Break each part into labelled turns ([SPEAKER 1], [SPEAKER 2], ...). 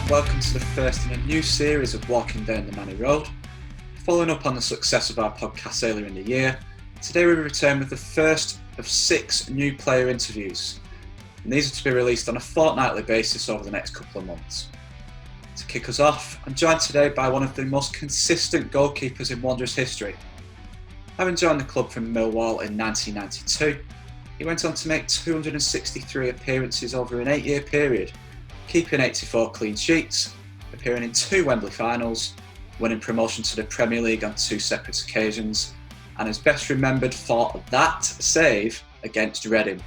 [SPEAKER 1] welcome to the first in a new series of Walking Down the Manny Road. Following up on the success of our podcast earlier in the year, today we return with the first of 6 new player interviews, and these are to be released on a fortnightly basis over the next couple of months. To kick us off, I'm joined today by one of the most consistent goalkeepers in Wanderers history. Having joined the club from Millwall in 1992, he went on to make 263 appearances over an 8-year period, keeping 84 clean sheets, appearing in 2 Wembley finals, winning promotion to the Premier League on 2 separate occasions, and is best remembered for that save against Reading.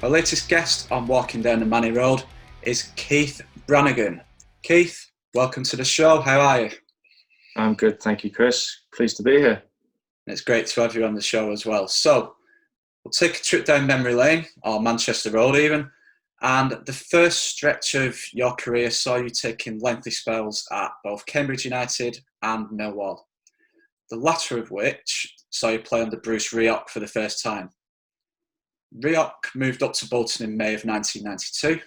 [SPEAKER 1] Our latest guest on Walking Down the Manny Road is Keith Brannigan. Keith, welcome to the show. How are you?
[SPEAKER 2] I'm good, thank you, Chris. Pleased to be here.
[SPEAKER 1] It's great to have you on the show as well. So, we'll take a trip down memory lane, or Manchester Road even, and the first stretch of your career saw you taking lengthy spells at both Cambridge United and Millwall, the latter of which saw you play under Bruce Rioch for the first time. Rioch moved up to Bolton in May of 1992,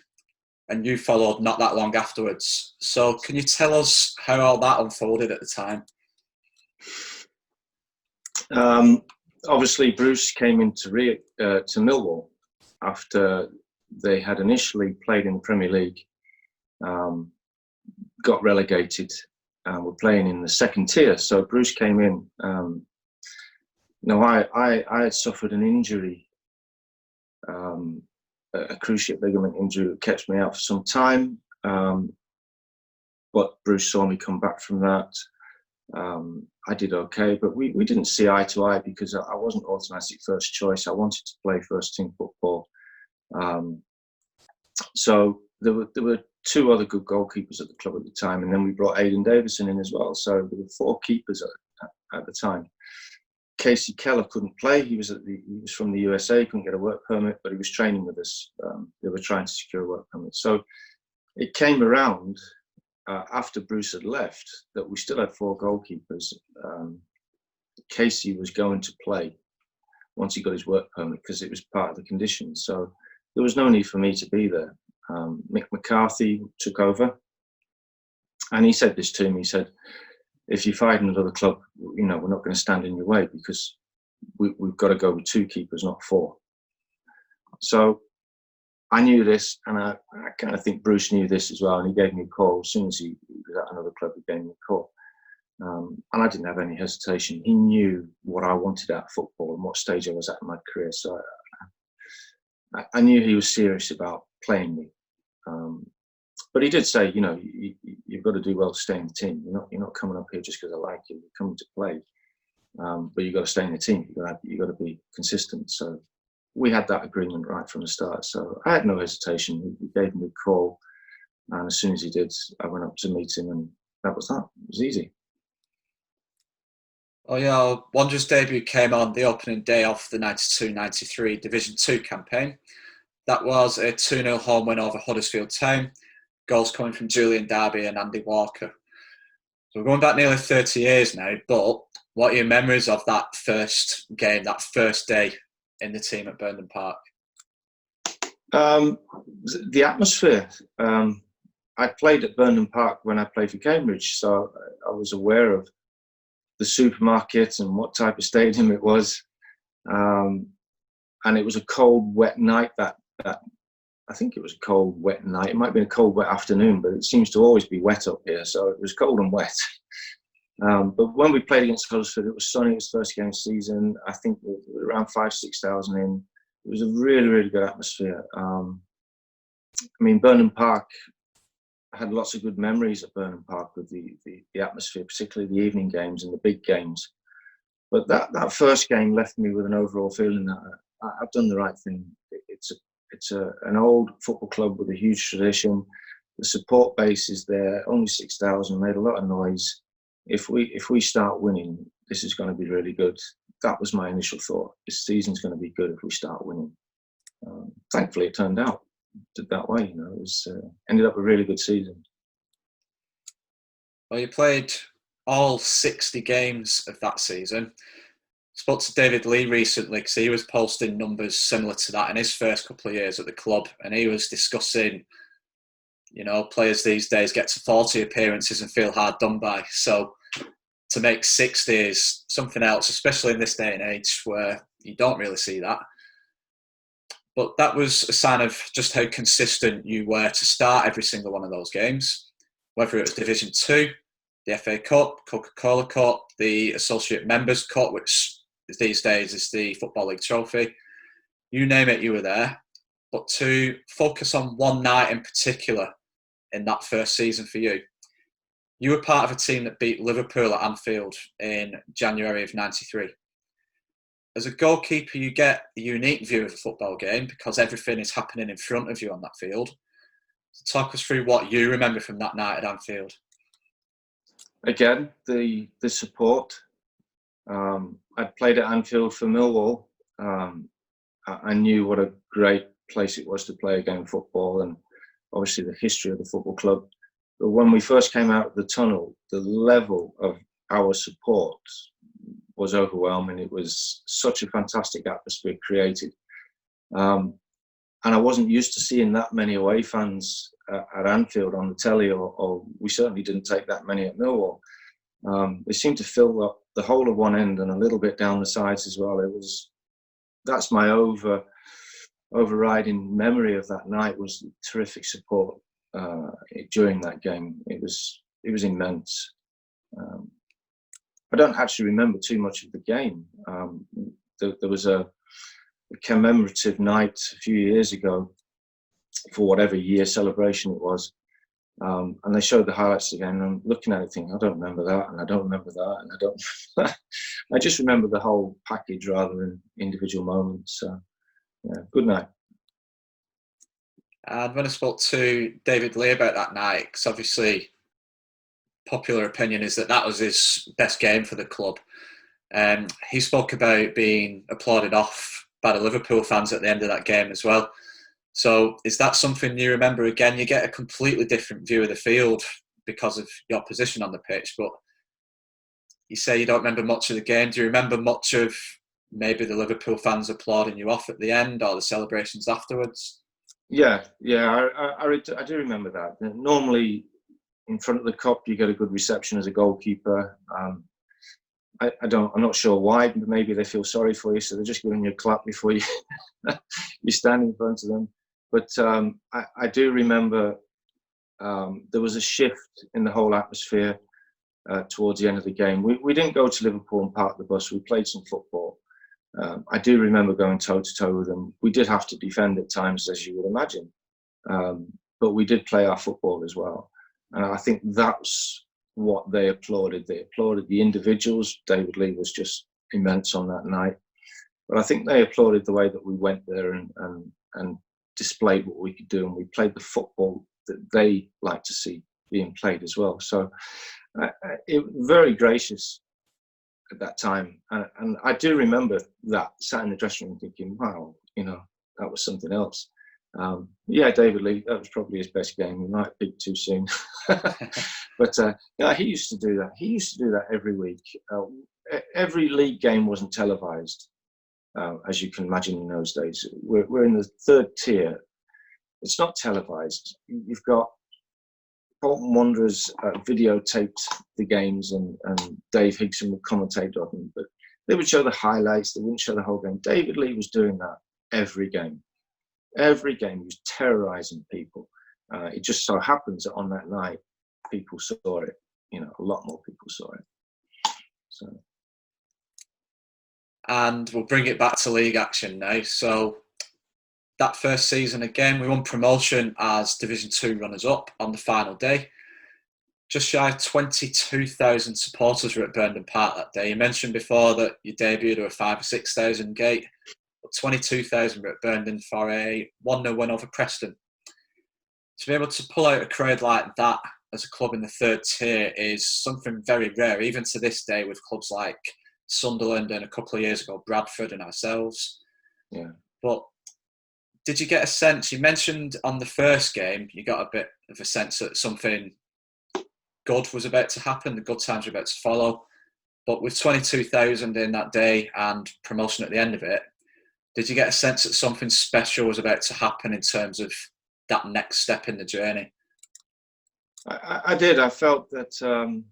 [SPEAKER 1] and you followed not that long afterwards. So can you tell us how all that unfolded at the time?
[SPEAKER 2] Obviously, Bruce came into to Millwall after they had initially played in the Premier League, got relegated, and were playing in the second tier. So Bruce came in. I had suffered an injury, a cruciate ligament injury that kept me out for some time. But Bruce saw me come back from that. I did okay, but we didn't see eye to eye because I wasn't automatic first choice. I wanted to play first team football. So there were 2 other good goalkeepers at the club at the time, and then we brought Aidan Davison in as well. So there were 4 keepers at the time. Casey Keller couldn't play. He was from the USA, couldn't get a work permit, but he was training with us. They were trying to secure a work permit. So it came around after Bruce had left that we still had 4 goalkeepers. Casey was going to play once he got his work permit because it was part of the conditions. So there was no need for me to be there. Mick McCarthy took over, and he said this to me. He said, if you fight in another club, we're not going to stand in your way because we've got to go with 2 keepers, not 4. So I knew this, and I kind of think Bruce knew this as well, and he gave me a call. As soon as he was at another club, he gave me a call. And I didn't have any hesitation. He knew what I wanted out of football and what stage I was at in my career. So I knew he was serious about playing me. But he did say, you've got to do well to stay in the team. You're not coming up here just because I like you. You're coming to play. But you've got to stay in the team. You've got to be consistent. So we had that agreement right from the start. So I had no hesitation. He gave me a call. And as soon as he did, I went up to meet him, and that was that. It was easy.
[SPEAKER 1] Oh yeah, Wanderers' debut came on the opening day of the 92-93 Division 2 campaign. That was a 2-0 home win over Huddersfield Town, goals coming from Julian Darby and Andy Walker. So we're going back nearly 30 years now, but what are your memories of that first game, that first day in the team at Burnham Park?
[SPEAKER 2] The atmosphere. I played at Burnham Park when I played for Cambridge, so I was aware of the supermarket and what type of stadium it was. And it was a cold, wet night that I think it was a cold, wet night. It might have been a cold, wet afternoon, but it seems to always be wet up here, so it was cold and wet. But when we played against Huddersfield, it was sunny. It was first game of the season. I think we were around 5,000-6,000 in. It was a really, really good atmosphere. Burnham Park, I had lots of good memories at Burnham Park with the atmosphere, particularly the evening games and the big games. But that first game left me with an overall feeling that I've done the right thing. It's an old football club with a huge tradition. The support base is there. Only 6,000, made a lot of noise. If we start winning, this is going to be really good. That was my initial thought. This season's going to be good if we start winning. Thankfully, it turned out that way. It was ended up a really good season.
[SPEAKER 1] Well, you played all 60 games of that season. Spoke to David Lee recently because he was posting numbers similar to that in his first couple of years at the club, and he was discussing Players these days get to 40 appearances and feel hard done by. So to make 60 is something else, especially in this day and age where you don't really see that. But that was a sign of just how consistent you were to start every single one of those games, whether it was Division 2, the FA Cup, Coca-Cola Cup, the Associate Members Cup, which these days is the Football League trophy. You name it, you were there. But to focus on one night in particular in that first season for you, you were part of a team that beat Liverpool at Anfield in January of '93. As a goalkeeper, you get a unique view of a football game because everything is happening in front of you on that field. So talk us through what you remember from that night at Anfield.
[SPEAKER 2] Again, the support. I'd played at Anfield for Millwall. I knew what a great place it was to play a game of football, and obviously the history of the football club. But when we first came out of the tunnel, the level of our support was overwhelming. It was such a fantastic atmosphere created. And I wasn't used to seeing that many away fans at Anfield on the telly, or we certainly didn't take that many at Millwall. They seemed to fill up the whole of one end and a little bit down the sides as well. That's my overriding memory of that night, was terrific support during that game. It was immense. I don't actually remember too much of the game. There was a commemorative night a few years ago for whatever year celebration it was, and they showed the highlights again. And I'm looking at it thinking, I don't remember that, and I don't remember that, and I don't. I just remember the whole package rather than individual moments. So, yeah, good night.
[SPEAKER 1] And when I spoke to David Lee about that night, because obviously popular opinion is that was his best game for the club. He spoke about being applauded off by the Liverpool fans at the end of that game as well. So is that something you remember again? You get a completely different view of the field because of your position on the pitch, but you say you don't remember much of the game. Do you remember much of maybe the Liverpool fans applauding you off at the end or the celebrations afterwards?
[SPEAKER 2] Yeah, I do remember that. Normally, in front of the Kop, you get a good reception as a goalkeeper. I'm not sure why, but maybe they feel sorry for you, so they're just giving you a clap before you stand in front of them. But I do remember there was a shift in the whole atmosphere towards the end of the game. We didn't go to Liverpool and park the bus. We played some football. I do remember going toe-to-toe with them. We did have to defend at times, as you would imagine. But we did play our football as well. And I think that's what they applauded. They applauded the individuals. David Lee was just immense on that night. But I think they applauded the way that we went there and displayed what we could do. And we played the football that they like to see being played as well. So it was very gracious at that time. And I do remember that, sat in the dressing room thinking, wow, that was something else. David Lee, that was probably his best game. He might peak too soon. But he used to do that. He used to do that every week. Every league game wasn't televised, as you can imagine in those days. We're in the third tier. It's not televised. You've got Bolton Wanderers videotaped the games, and Dave Higson would commentate on them. But they would show the highlights. They wouldn't show the whole game. David Lee was doing that every game. Every game, he was terrorising people. It just so happens that on that night, people saw it. A lot more people saw it. So,
[SPEAKER 1] and we'll bring it back to league action now. So that first season again, we won promotion as Division 2 runners-up on the final day. Just shy of 22,000 supporters were at Burnden Park that day. You mentioned before that you debuted at a 5,000 or 6,000 gate. 22,000 were at Burnden for a 1-0 win over Preston. To be able to pull out a crowd like that as a club in the third tier is something very rare, even to this day, with clubs like Sunderland and a couple of years ago Bradford and ourselves.
[SPEAKER 2] Yeah.
[SPEAKER 1] But did you get a sense, you mentioned on the first game, you got a bit of a sense that something good was about to happen, the good times were about to follow. But with 22,000 in that day and promotion at the end of it, did you get a sense that something special was about to happen in terms of that next step in the journey?
[SPEAKER 2] I did. I felt that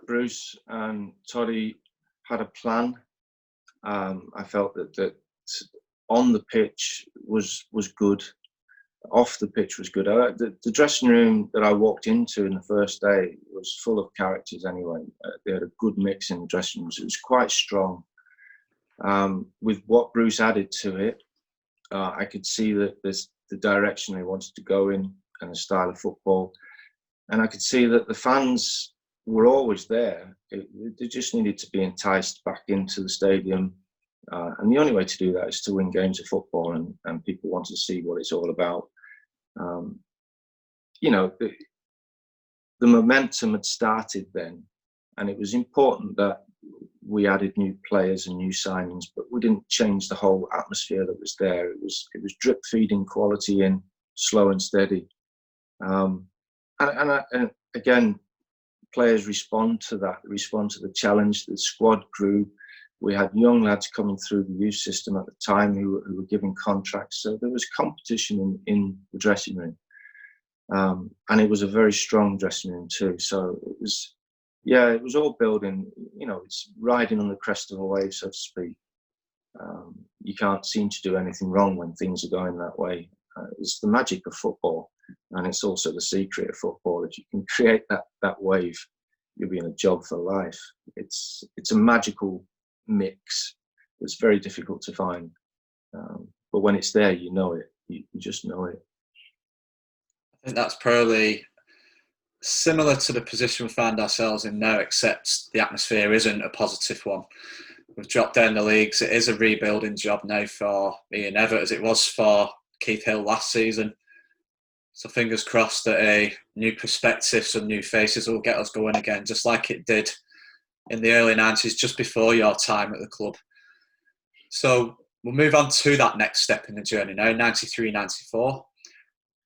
[SPEAKER 2] Bruce and Toddy had a plan. I felt that on the pitch was good. Off the pitch was good. The dressing room that I walked into in the first day was full of characters anyway. They had a good mix in the dressing rooms. It was quite strong. With what Bruce added to it, I could see that there's the direction they wanted to go in and the style of football. And I could see that the fans were always there. They just needed to be enticed back into the stadium. And the only way to do that is to win games of football, and people want to see what it's all about. You know, the momentum had started then, and it was important that we added new players and new signings, but we didn't change the whole atmosphere that was there. It was drip feeding quality in, slow and steady. And again, players respond to that, respond to the challenge. The squad grew. We had young lads coming through the youth system at the time who were given contracts. So there was competition in the dressing room. And it was a very strong dressing room too. So it was all building, you know, it's riding on the crest of a wave, so to speak. You can't seem to do anything wrong when things are going that way. It's the magic of football, and it's also the secret of football. If you can create that wave, you'll be in a job for life. It's a magical mix. It's very difficult to find, but when it's there, you know it. You just know it.
[SPEAKER 1] I think that's probably similar to the position we find ourselves in now, except the atmosphere isn't a positive one. We've dropped down the leagues. It is a rebuilding job now for Ian Evatt, as it was for Keith Hill last season. So fingers crossed that a new perspective, some new faces will get us going again, just like it did in the early 90s, just before your time at the club. So we'll move on to that next step in the journey now, 93-94.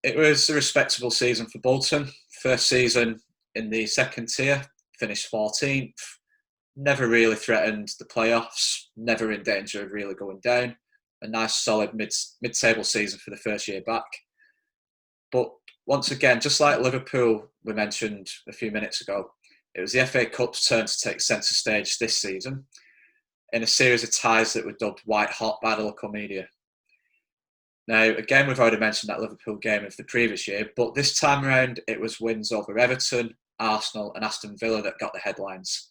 [SPEAKER 1] It was a respectable season for Bolton. First season in the second tier, finished 14th. Never really threatened the playoffs, never in danger of really going down. A nice solid mid-table season for the first year back. But once again, just like Liverpool we mentioned a few minutes ago, it was the FA Cup's turn to take centre stage this season in a series of ties that were dubbed white hot by the local media. Now, again, we've already mentioned that Liverpool game of the previous year, but this time around it was wins over Everton, Arsenal and Aston Villa that got the headlines.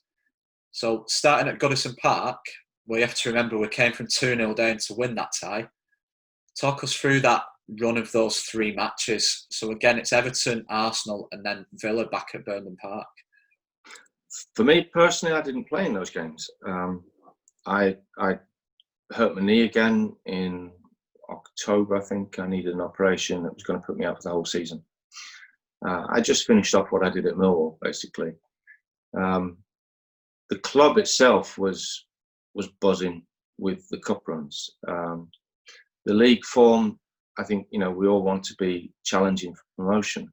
[SPEAKER 1] So starting at Goodison Park, well, you have to remember we came from 2-0 down to win that tie. Talk us through that run of those three matches. So again, it's Everton, Arsenal and then Villa back at Burnham Park.
[SPEAKER 2] For me personally, I didn't play in those games. I hurt my knee again in October. I think I needed an operation that was going to put me out for the whole season. I just finished off what I did at Millwall, basically. The club itself was buzzing with the cup runs. The league form, I think, you know, we all want to be challenging for promotion.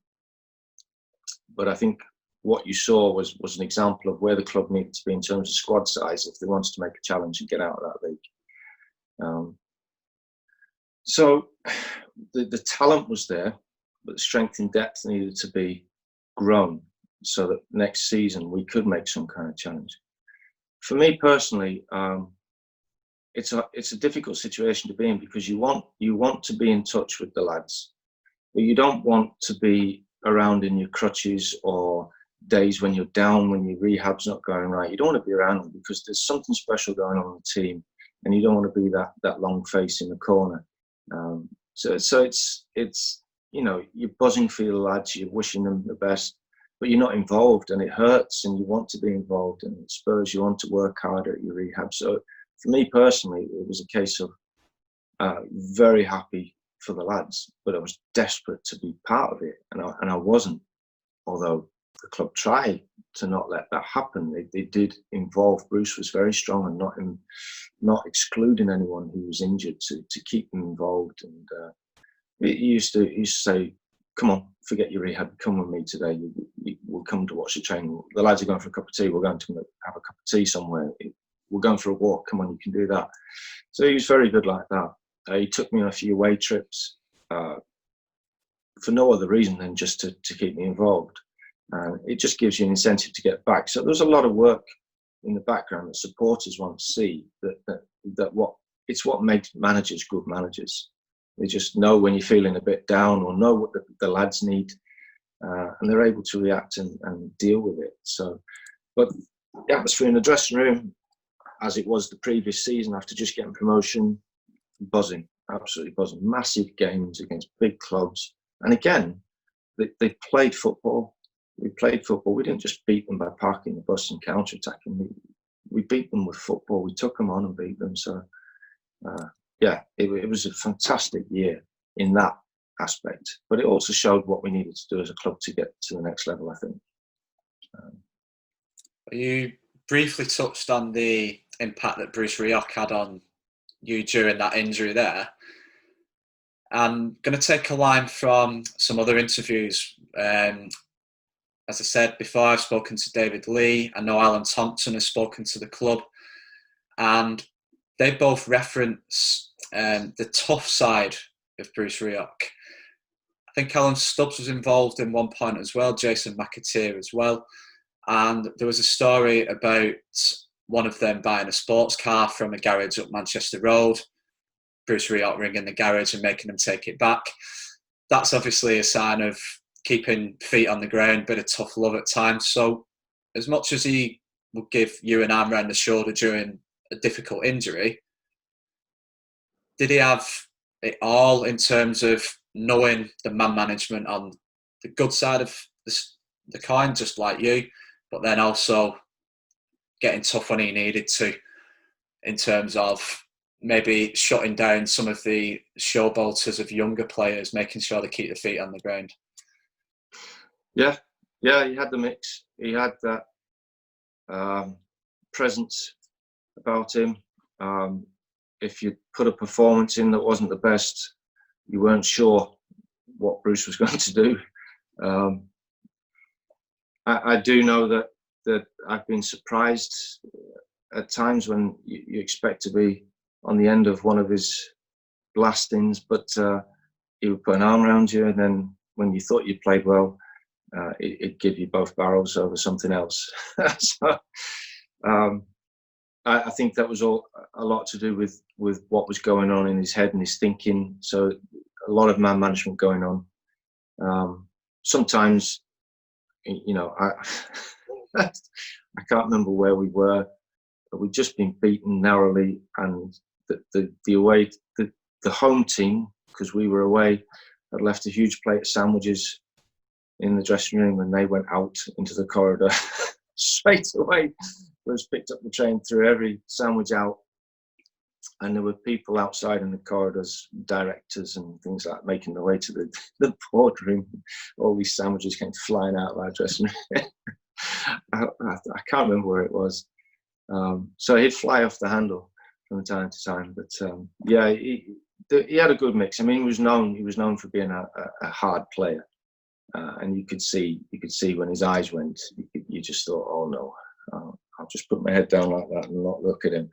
[SPEAKER 2] But I think what you saw was an example of where the club needed to be in terms of squad size if they wanted to make a challenge and get out of that league. So the talent was there, but the strength and depth needed to be grown so that next season we could make some kind of challenge. For me personally, it's a difficult situation to be in because you want to be in touch with the lads, but you don't want to be around in your crutches or days when you're down, when your rehab's not going right. You don't want to be around them because there's something special going on in the team, and you don't want to be that long face in the corner. So it's you know, you're buzzing for your lads, you're wishing them the best, but you're not involved, and it hurts, and you want to be involved, and it spurs you on to work harder at your rehab. So for me personally, it was a case of very happy for the lads, but I was desperate to be part of it, and I wasn't. Although the club tried to not let that happen, they did involve. Bruce was very strong and not excluding anyone who was injured to keep them involved. And he used to say, "Come on, forget your rehab. Come with me today. We'll come to watch the training. The lads are going for a cup of tea. We're going to have a cup of tea somewhere. We're going for a walk. Come on, you can do that." So he was very good like that. He took me on a few away trips. for no other reason than just to keep me involved. And it just gives you an incentive to get back. So there's a lot of work in the background that supporters want to see, it's what makes managers good managers. They just know when you're feeling a bit down, or know what the lads need, and they're able to react and deal with it. So, but the atmosphere in the dressing room, as it was the previous season after just getting promotion, buzzing, absolutely buzzing. Massive games against big clubs. And again, they played football. We played football. We didn't just beat them by parking the bus and counter-attacking. We beat them with football. We took them on and beat them. So, it was a fantastic year in that aspect. But it also showed what we needed to do as a club to get to the next level, I think.
[SPEAKER 1] You briefly touched on the impact that Bruce Rioch had on you during that injury there. I'm going to take a line from some other interviews. As I said before, I've spoken to David Lee. I know Alan Thompson has spoken to the club. And they both reference the tough side of Bruce Rioch. I think Alan Stubbs was involved in one point as well, Jason McAteer as well. And there was a story about one of them buying a sports car from a garage up Manchester Road, Bruce Rioch ringing the garage and making them take it back. That's obviously a sign of keeping feet on the ground, bit of tough love at times. So as much as he would give you an arm around the shoulder during a difficult injury, did he have it all in terms of knowing the man management on the good side of the coin, just like you, but then also getting tough when he needed to, in terms of maybe shutting down some of the showbolters of younger players, making sure they keep their feet on the ground?
[SPEAKER 2] Yeah, he had the mix. He had that presence about him. If you put a performance in that wasn't the best, you weren't sure what Bruce was going to do. I do know that I've been surprised at times when you expect to be on the end of one of his blastings, but he would put an arm around you, and then when you thought you played well, it'd give you both barrels over something else. So I think that was all a lot to do with what was going on in his head and his thinking. So a lot of man management going on. Sometimes, I can't remember where we were, but we'd just been beaten narrowly, and the away, the home team, because we were away, had left a huge plate of sandwiches in the dressing room, and they went out into the corridor straight away. Bruce picked up the train, threw every sandwich out, and there were people outside in the corridors, directors and things like that, making their way to the boardroom. All these sandwiches came flying out of our dressing room. I can't remember where it was. So he'd fly off the handle from time to time. But he had a good mix. I mean, he was known for being a hard player. And you could see when his eyes went, you just thought, oh no, I'll just put my head down like that and not look at him,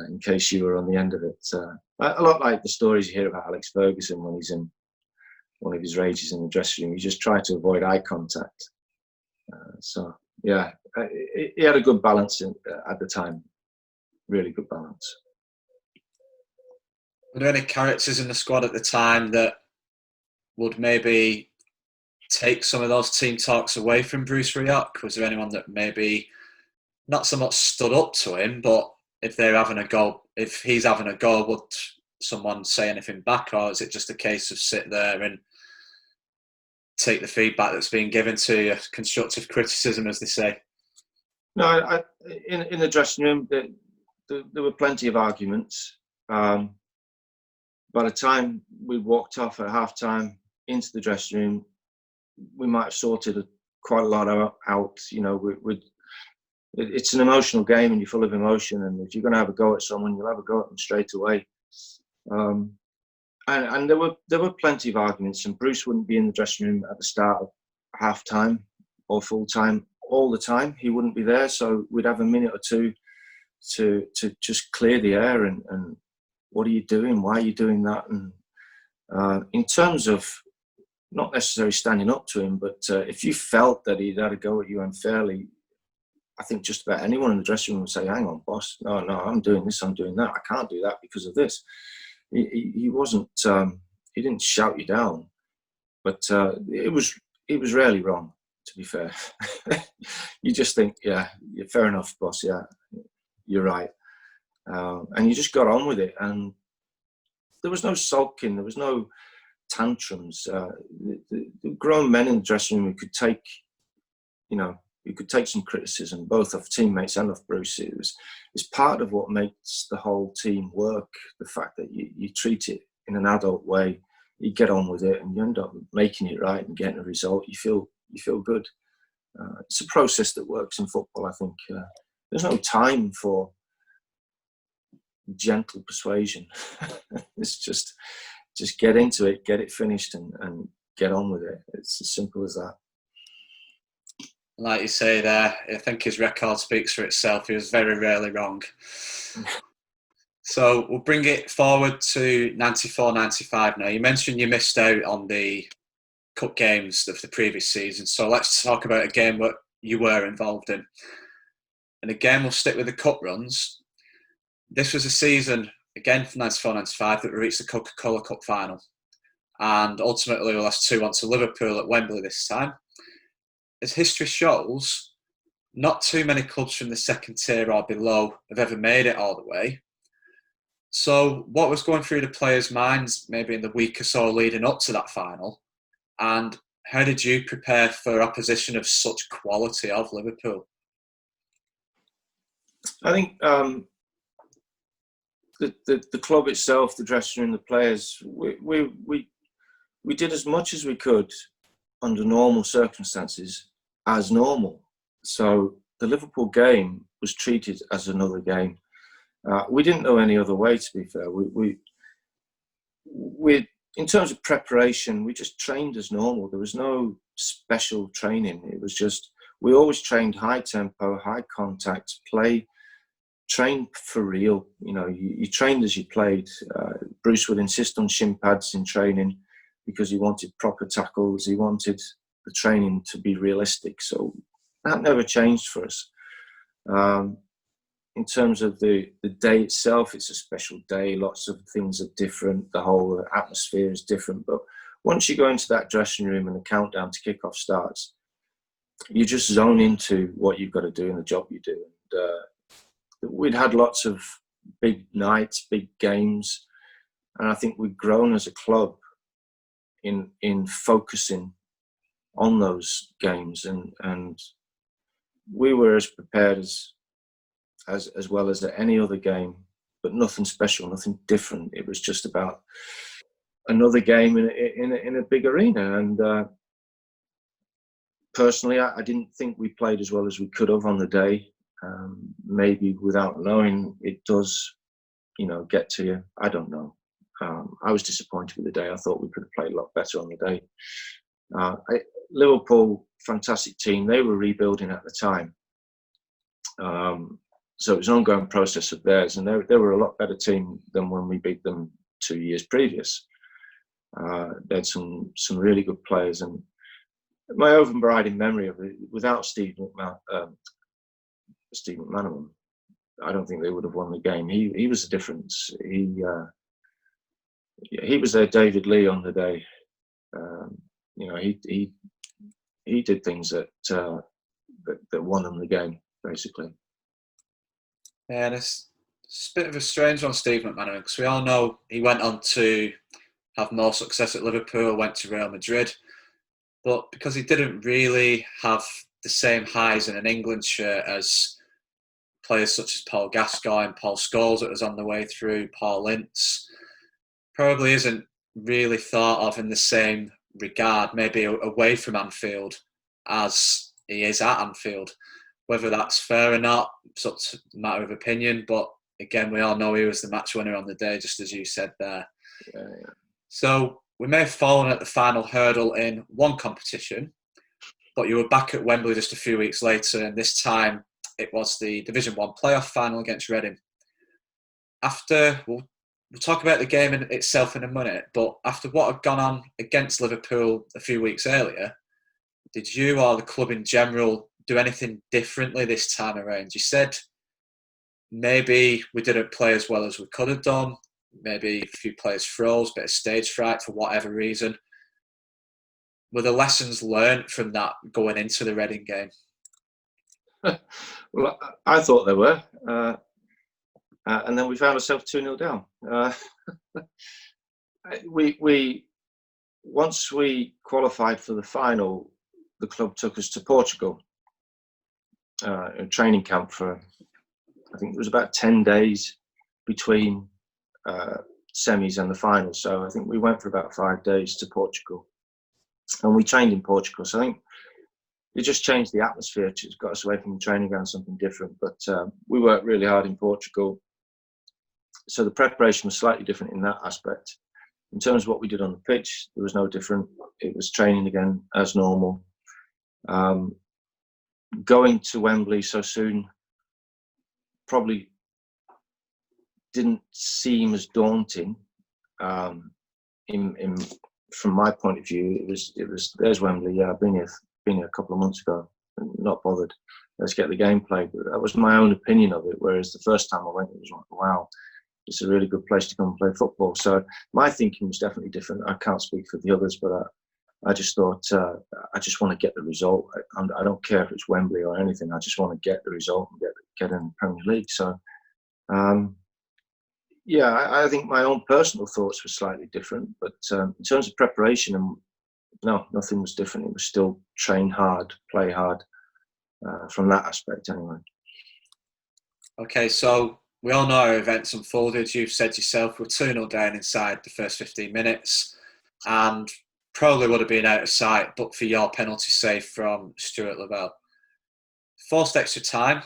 [SPEAKER 2] in case you were on the end of it. A lot like the stories you hear about Alex Ferguson when he's in one of his rages in the dressing room. You just try to avoid eye contact. He had a good balance at the time, really good balance.
[SPEAKER 1] Were there any characters in the squad at the time that would maybe take some of those team talks away from Bruce Rioch? Was there anyone that maybe not so much stood up to him, but if he's having a go, would someone say anything back, or is it just a case of sit there and take the feedback that's being given to you, constructive criticism, as they say?
[SPEAKER 2] No, in the dressing room, there were plenty of arguments. By the time we walked off at half-time into the dressing room, we might have sorted quite a lot out. It's an emotional game, and you're full of emotion. And if you're going to have a go at someone, you'll have a go at them straight away. And there were plenty of arguments. And Bruce wouldn't be in the dressing room at the start of half time or full time all the time. He wouldn't be there, so we'd have a minute or two to just clear the air and what are you doing? Why are you doing that? And in terms of not necessarily standing up to him, but if you felt that he'd had a go at you unfairly, I think just about anyone in the dressing room would say, "Hang on, boss, no, I'm doing this, I'm doing that. I can't do that because of this." He wasn't. He didn't shout you down, but it was rarely wrong. To be fair, you just think, "Yeah, fair enough, boss. Yeah, you're right," and you just got on with it. And there was no sulking. There was no tantrums. The grown men in the dressing room who could take, you could take some criticism, both of teammates and of Bruce. It's part of what makes the whole team work. The fact that you treat it in an adult way, you get on with it, and you end up making it right and getting a result. You feel good. It's a process that works in football. I think there's no time for gentle persuasion. It's just get into it, get it finished, and get on with it. It's as simple as that.
[SPEAKER 1] Like you say there, I think his record speaks for itself. He was very rarely wrong. So we'll bring it forward to 94-95 now. You mentioned you missed out on the cup games of the previous season. So let's talk about a game that you were involved in. And again, we'll stick with the cup runs. This was a season, again, for 94-95, that we reached the Coca-Cola Cup final. And ultimately, we lost 2-1 to Liverpool at Wembley this time. As history shows, not too many clubs from the second tier or below have ever made it all the way. So what was going through the players' minds maybe in the week or so leading up to that final? And how did you prepare for opposition of such quality of Liverpool?
[SPEAKER 2] I think the club itself, the dressing room, the players, we did as much as we could under normal circumstances as normal. So the Liverpool game was treated as another game. We didn't know any other way, to be fair. We in terms of preparation, we just trained as normal. There was no special training. It was just, we always trained high tempo, high contact, trained for real. You trained as you played. Bruce would insist on shin pads in training because he wanted proper tackles. He wanted the training to be realistic. So that never changed for us. In terms of the day itself, it's a special day. Lots of things are different. The whole atmosphere is different. But once you go into that dressing room and the countdown to kickoff starts, you just zone into what you've got to do and the job you do. And we'd had lots of big nights, big games. And I think we've grown as a club in focusing on those games, and we were as prepared as well as at any other game, but nothing special, nothing different. It was just about another game in a big arena. And personally, I didn't think we played as well as we could have on the day. Maybe without knowing, it does, get to you. I don't know. I was disappointed with the day. I thought we could have played a lot better on the day. Liverpool, fantastic team. They were rebuilding at the time. So it was an ongoing process of theirs. And they were a lot better team than when we beat them 2 years previous. They had some really good players. And my overriding memory of it, without Steve McManaman, I don't think they would have won the game. He was the difference. He was their David Lee on the day. He did things that won them the game, basically.
[SPEAKER 1] Yeah, and it's a bit of a strange one, Steve McManaman, because we all know he went on to have more success at Liverpool, went to Real Madrid, but because he didn't really have the same highs in an England shirt as players such as Paul Gascoigne, Paul Scholes that was on the way through, Paul Ince, probably isn't really thought of in the same regard, maybe away from Anfield as he is at Anfield. Whether that's fair or not, it's a matter of opinion. But again, we all know he was the match winner on the day, just as you said there.
[SPEAKER 2] Yeah.
[SPEAKER 1] So we may have fallen at the final hurdle in one competition, but you were back at Wembley just a few weeks later, and this time it was the Division 1 playoff final against Reading. After, we'll we'll talk about the game in itself in a minute, but after what had gone on against Liverpool a few weeks earlier, did you or the club in general do anything differently this time around? You said maybe we didn't play as well as we could have done, maybe a few players froze, bit of stage fright for whatever reason. Were the lessons learned from that going into the Reading game?
[SPEAKER 2] Well, I thought there were. And then we found ourselves 2-0 down. We once we qualified for the final, the club took us to Portugal, a training camp for, I think it was about 10 days between semis and the final. So I think we went for about 5 days to Portugal, and we trained in Portugal. So I think it just changed the atmosphere. It got us away from the training ground, something different. But we worked really hard in Portugal. So the preparation was slightly different in that aspect. In terms of what we did on the pitch, there was no different. It was training again as normal. Going to Wembley so soon probably didn't seem as daunting. From my point of view, it was there's Wembley. Yeah, I've been here a couple of months ago. Not bothered. Let's get the game played. But that was my own opinion of it. Whereas the first time I went, it was like, wow, it's a really good place to come and play football. So my thinking was definitely different. I can't speak for the others, but I just thought, I just want to get the result. I don't care if it's Wembley or anything. I just want to get the result and get in the Premier League. So, yeah, I think my own personal thoughts were slightly different. But in terms of preparation, no, nothing was different. It was still train hard, play hard, from that aspect anyway.
[SPEAKER 1] Okay, so we all know how events unfolded. You've said yourself, we're 2-0 down inside the first 15 minutes and probably would have been out of sight but for your penalty save from Stuart Lavelle. Forced extra time,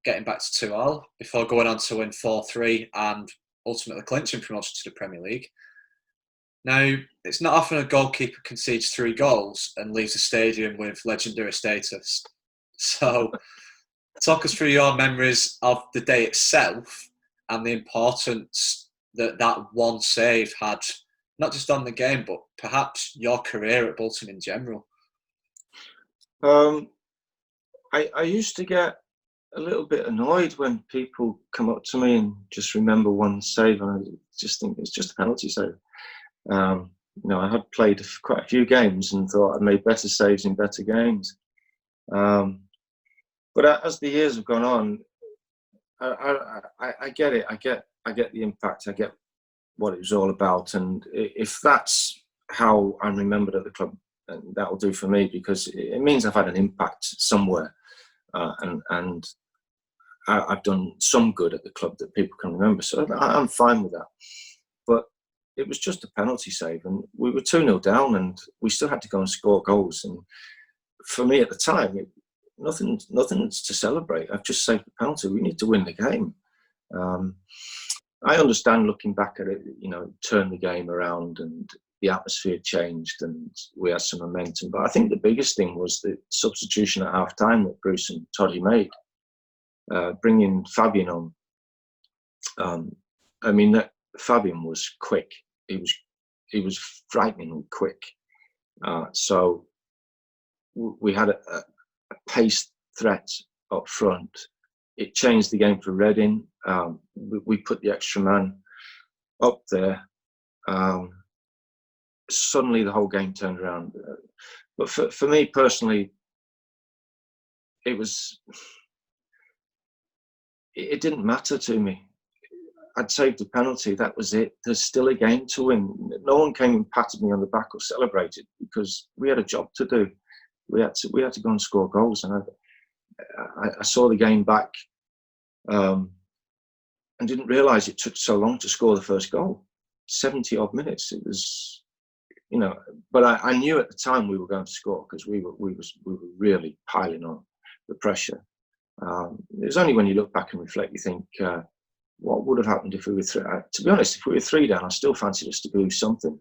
[SPEAKER 1] getting back to 2-2 before going on to win 4-3 and ultimately clinching promotion to the Premier League. Now, it's not often a goalkeeper concedes 3 goals and leaves the stadium with legendary status. So, talk us through your memories of the day itself and the importance that one save had, not just on the game, but perhaps your career at Bolton in general.
[SPEAKER 2] I used to get a little bit annoyed when people come up to me and just remember one save, and I just think it's just a penalty save. I had played quite a few games and thought I'd made better saves in better games. But as the years have gone on, I get it. I get the impact. I get what it was all about. And if that's how I'm remembered at the club, that'll do for me, because it means I've had an impact somewhere, and I've done some good at the club that people can remember. So I'm fine with that. But it was just a penalty save, and we were 2-0 down, and we still had to go and score goals. And for me at the time, nothing's to celebrate. I've just saved the penalty. We need to win the game. I understand looking back at it, turn the game around and the atmosphere changed and we had some momentum. But I think the biggest thing was the substitution at half time that Bruce and Toddy made, bringing Fabian on. That Fabian was quick. He was frighteningly quick. So we had a pace threat up front. It changed the game for Reading. We put the extra man up there. Suddenly the whole game turned around. But for me personally, it didn't matter to me. I'd saved the penalty, that was it. There's still a game to win. No one came and patted me on the back or celebrated, because we had a job to do. We had to go and score goals, and I saw the game back, and didn't realise it took so long to score the first goal. 70 odd minutes. It was, but I knew at the time we were going to score, because we were really piling on the pressure. It was only when you look back and reflect, you think, what would have happened if we were 3? To be honest, if we were 3 down, I still fancied us to do something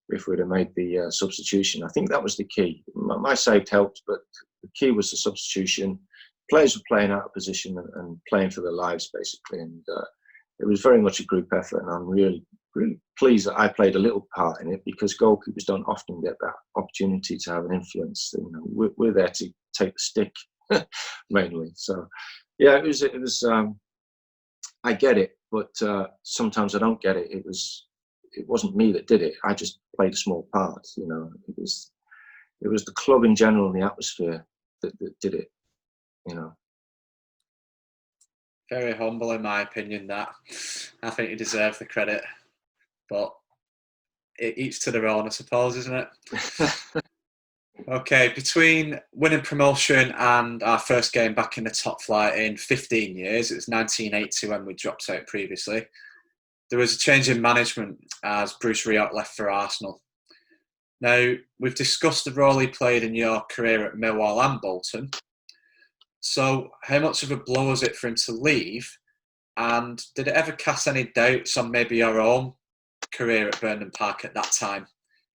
[SPEAKER 2] if we'd have made the substitution. I think that was the key. My save helped, but the key was the substitution. Players were playing out of position and playing for their lives, basically. And it was very much a group effort, and I'm really really pleased that I played a little part in it, because goalkeepers don't often get that opportunity to have an influence. You know, we're there to take the stick mainly. So, yeah, it was. I get it, but sometimes I don't get it. It wasn't me that did it. I just played a small part. You know, it was the club in general and the atmosphere that did it. You know.
[SPEAKER 1] Very humble, in my opinion. That I think you deserve the credit, but each to their own, I suppose, isn't it? Okay, between winning promotion and our first game back in the top flight in 15 years, it was 1980 when we dropped out previously, there was a change in management as Bruce Rioch left for Arsenal. Now, we've discussed the role he played in your career at Millwall and Bolton. So, how much of a blow was it for him to leave? And did it ever cast any doubts on maybe your own career at Burnham Park at that time?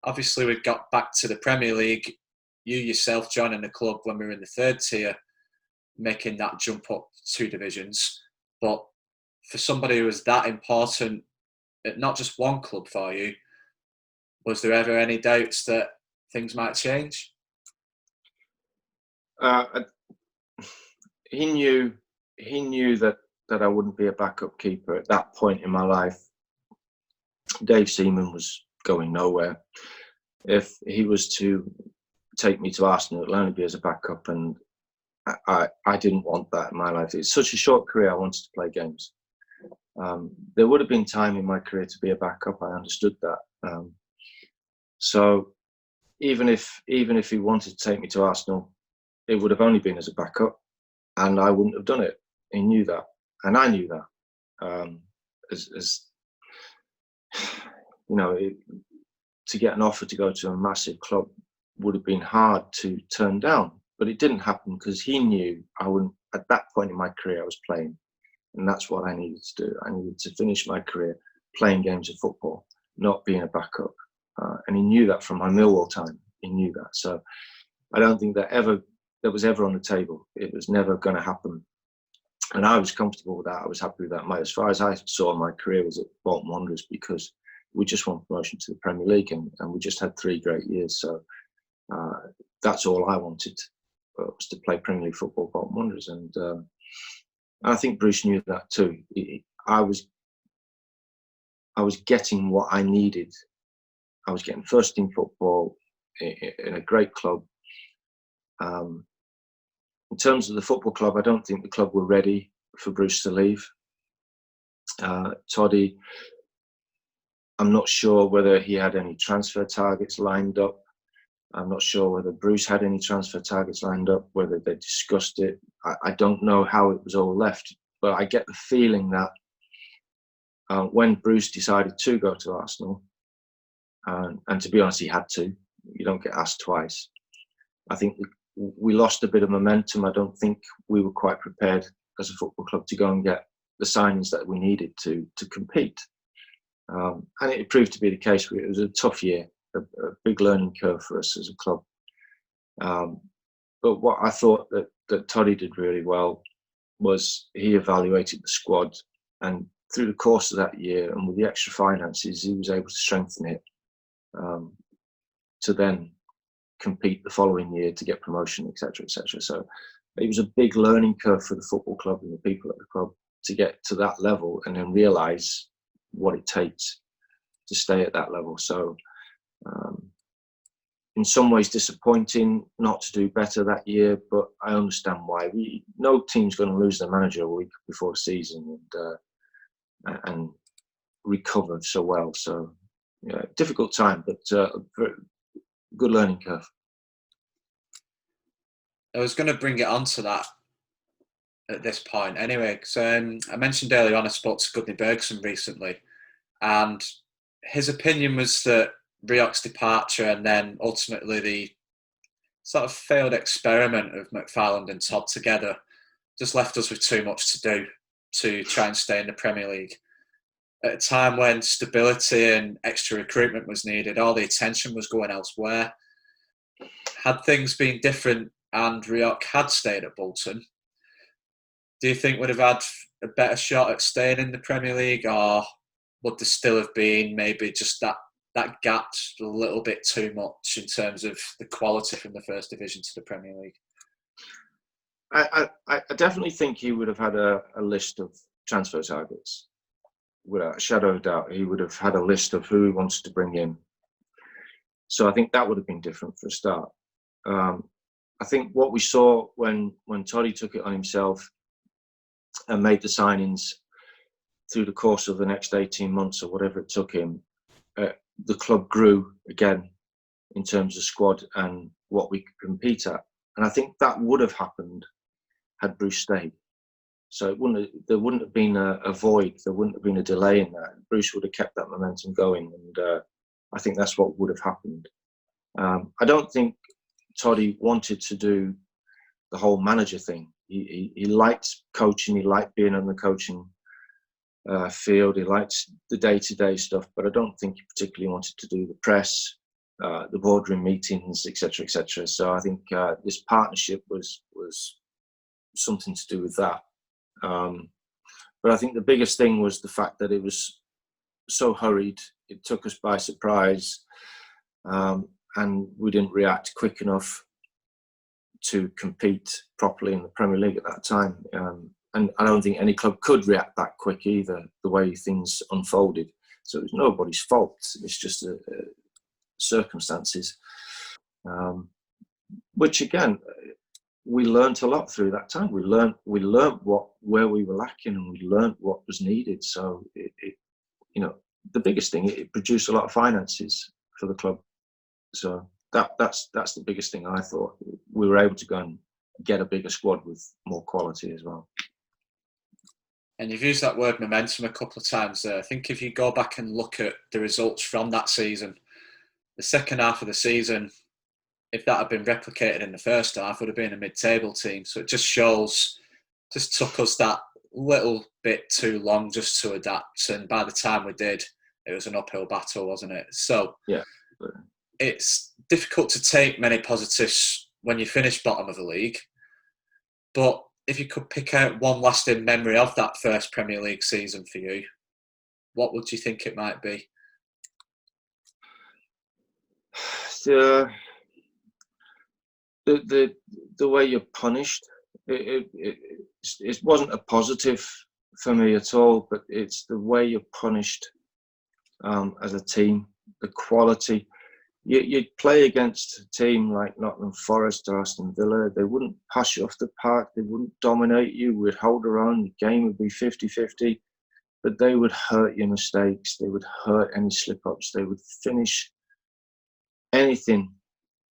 [SPEAKER 1] Obviously, we got back to the Premier League. You yourself joining the club when we were in the third tier, making that jump up 2 divisions. But for somebody who was that important at not just one club for you, was there ever any doubts that things might change?
[SPEAKER 2] He knew that I wouldn't be a backup keeper at that point in my life. Dave Seaman was going nowhere. If he was to take me to Arsenal, it'll only be as a backup, and I didn't want that in my life. It's such a short career. I wanted to play games. There would have been time in my career to be a backup. I understood that. So even if he wanted to take me to Arsenal, it would have only been as a backup, and I wouldn't have done it. He knew that, and I knew that. As you know, to get an offer to go to a massive club would have been hard to turn down, but it didn't happen because he knew I wouldn't. At that point in my career, I was playing, and that's what I needed to do. I needed to finish my career playing games of football, not being a backup. And he knew that from my Millwall time. He knew that. So I don't think that was ever on the table. It was never going to happen. And I was comfortable with that. I was happy with that. As far as I saw my career was at Bolton Wanderers, because we just won promotion to the Premier League, and we just had 3 great years. So that's all I wanted, was to play Premier League football, Bolton Wanderers. And I think Bruce knew that too. I was getting what I needed. I was getting first team football in a great club. In terms of the football club, I don't think the club were ready for Bruce to leave. Toddy, I'm not sure whether he had any transfer targets lined up. I'm not sure whether Bruce had any transfer targets lined up, whether they discussed it. I don't know how it was all left, but I get the feeling that when Bruce decided to go to Arsenal, and to be honest, he had to. You don't get asked twice. I think we lost a bit of momentum. I don't think we were quite prepared as a football club to go and get the signings that we needed to compete. And it proved to be the case. It was a tough year, a big learning curve for us as a club. But what I thought that Toddy did really well was he evaluated the squad, and through the course of that year and with the extra finances, he was able to strengthen it to then compete the following year to get promotion, etc., etc. So it was a big learning curve for the football club and the people at the club to get to that level and then realise what it takes to stay at that level. So in some ways disappointing not to do better that year, but I understand why. No team's going to lose their manager a week before the season and recover so well. So yeah, difficult time, but good learning curve.
[SPEAKER 1] I was going to bring it on to that at this point anyway, because I mentioned earlier on I spoke to Gudni Bergson recently, and his opinion was that Rioch's departure and then ultimately the sort of failed experiment of McFarland and Todd together just left us with too much to do to try and stay in the Premier League. At a time when stability and extra recruitment was needed, all the attention was going elsewhere. Had things been different and Rioch had stayed at Bolton, do you think we'd have had a better shot at staying in the Premier League, or would there still have been maybe just that gap a little bit too much in terms of the quality from the First Division to the Premier League?
[SPEAKER 2] I definitely think he would have had a list of transfer targets. Without a shadow of doubt, he would have had a list of who he wanted to bring in. So I think that would have been different for a start. I think what we saw when Toddy took it on himself and made the signings through the course of the next 18 months or whatever it took him, the club grew again in terms of squad and what we could compete at. And I think that would have happened had Bruce stayed. So there wouldn't have been a void, there wouldn't have been a delay in that. Bruce would have kept that momentum going, and I think that's what would have happened. I don't think Toddy wanted to do the whole manager thing. He liked coaching, he liked being on the coaching field, he liked the day-to-day stuff, but I don't think he particularly wanted to do the press, the boardroom meetings, etc., etc. So I think this partnership was something to do with that. But I think the biggest thing was the fact that it was so hurried. It took us by surprise, and we didn't react quick enough to compete properly in the Premier League at that time. And I don't think any club could react that quick either, the way things unfolded. So it was nobody's fault. It's just circumstances, which again, we learnt a lot through that time. We learnt where we were lacking, and we learnt what was needed. So it the biggest thing, it produced a lot of finances for the club. So that's the biggest thing. I thought we were able to go and get a bigger squad with more quality as well.
[SPEAKER 1] And you've used that word momentum a couple of times there. I think if you go back and look at the results from that season, the second half of the season, if that had been replicated in the first half, would have been a mid-table team. So it just took us that little bit too long just to adapt. And by the time we did, it was an uphill battle, wasn't it? So
[SPEAKER 2] yeah,
[SPEAKER 1] it's difficult to take many positives when you finish bottom of the league. But if you could pick out one lasting memory of that first Premier League season for you, what would you think it might be?
[SPEAKER 2] The way you're punished, it wasn't a positive for me at all, but it's the way you're punished as a team, the quality. You'd play against a team like Nottingham Forest or Aston Villa. They wouldn't pass you off the park. They wouldn't dominate you. We'd hold our own. The game would be 50-50, but they would hurt your mistakes. They would hurt any slip-ups. They would finish anything.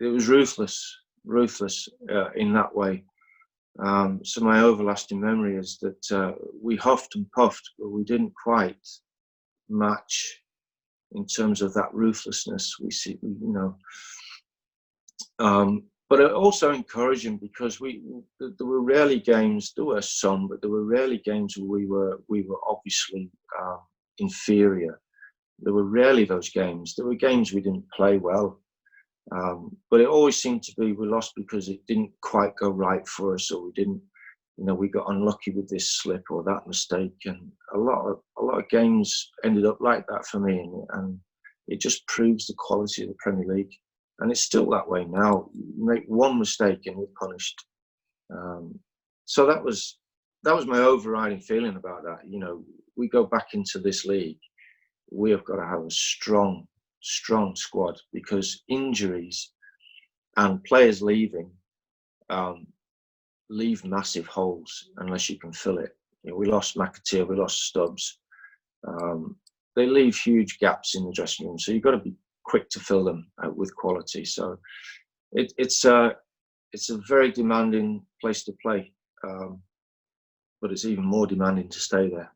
[SPEAKER 2] It was ruthless in that way. So my everlasting memory is that we huffed and puffed, but we didn't quite match in terms of that ruthlessness we see, but also encouraging, because there were rarely games. There were some, but there were rarely games where we were obviously inferior. There were rarely those games. There were games we didn't play well, but it always seemed to be we lost because it didn't quite go right for us, or we didn't. We got unlucky with this slip or that mistake, and a lot of games ended up like that for me, and it just proves the quality of the Premier League, and it's still that way now. You make one mistake and you're punished. So that was my overriding feeling about that. We go back into this league, we have got to have a strong squad, because injuries and players leaving leave massive holes unless you can fill it. We lost McAteer, we lost Stubbs. They leave huge gaps in the dressing room, so you've got to be quick to fill them with quality. So it's a very demanding place to play, but it's even more demanding to stay there.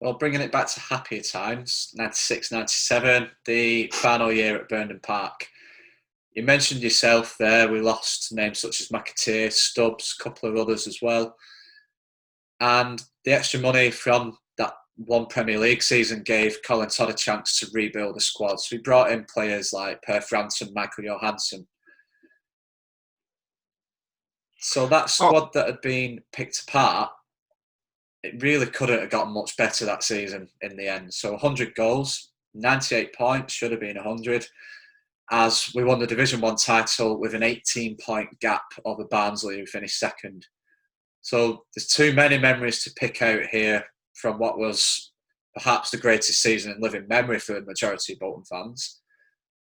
[SPEAKER 1] Well, bringing it back to happier times, 96, 97, the final year at Burnden Park. You mentioned yourself there, we lost names such as McAteer, Stubbs, a couple of others as well. And the extra money from that one Premier League season gave Colin Todd a chance to rebuild the squad. So we brought in players like Per Fransson, Michael Johansson. So that squad that had been picked apart, it really couldn't have gotten much better that season in the end. So 100 goals, 98 points, should have been 100, as we won the Division 1 title with an 18-point gap over Barnsley, who finished second. So there's too many memories to pick out here from what was perhaps the greatest season in living memory for the majority of Bolton fans.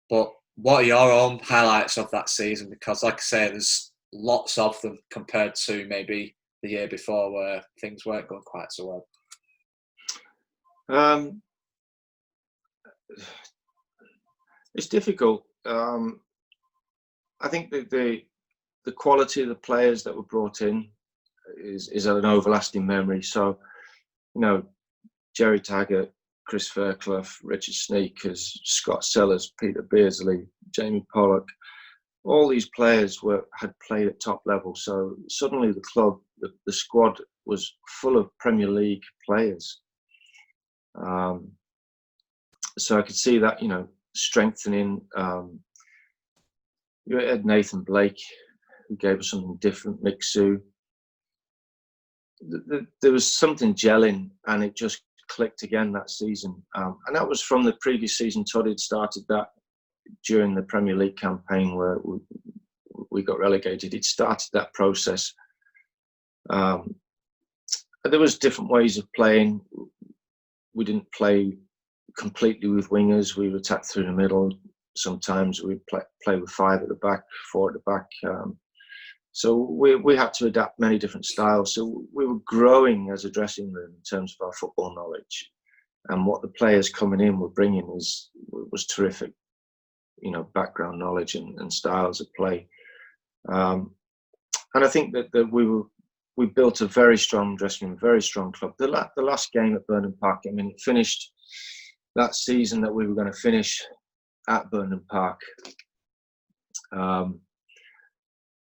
[SPEAKER 1] But what are your own highlights of that season? Because like I say, there's lots of them compared to maybe the year before where things weren't going quite so
[SPEAKER 2] well. It's difficult. I think that the quality of the players that were brought in is an everlasting memory. So, Gerry Taggart, Chris Fairclough, Richard Sneakers, Scott Sellers, Peter Beardsley, Jamie Pollock, all these players had played at top level. So suddenly the club, the squad was full of Premier League players. So I could see that, strengthening. You had Nathan Blake, who gave us something different, Mick Sue. There was something gelling, and it just clicked again that season. And that was from the previous season. Todd had started that during the Premier League campaign where we got relegated. It started that process. There was different ways of playing. We didn't play completely with wingers. We would attack through the middle. Sometimes we'd play with 5 at the back, 4 at the back. So we had to adapt many different styles. So we were growing as a dressing room in terms of our football knowledge, and what the players coming in were bringing was terrific. Background knowledge and styles of play. And I think that we built a very strong dressing room, very strong club. The last game at Burnham Park, it finished that season that we were going to finish at Burnham Park.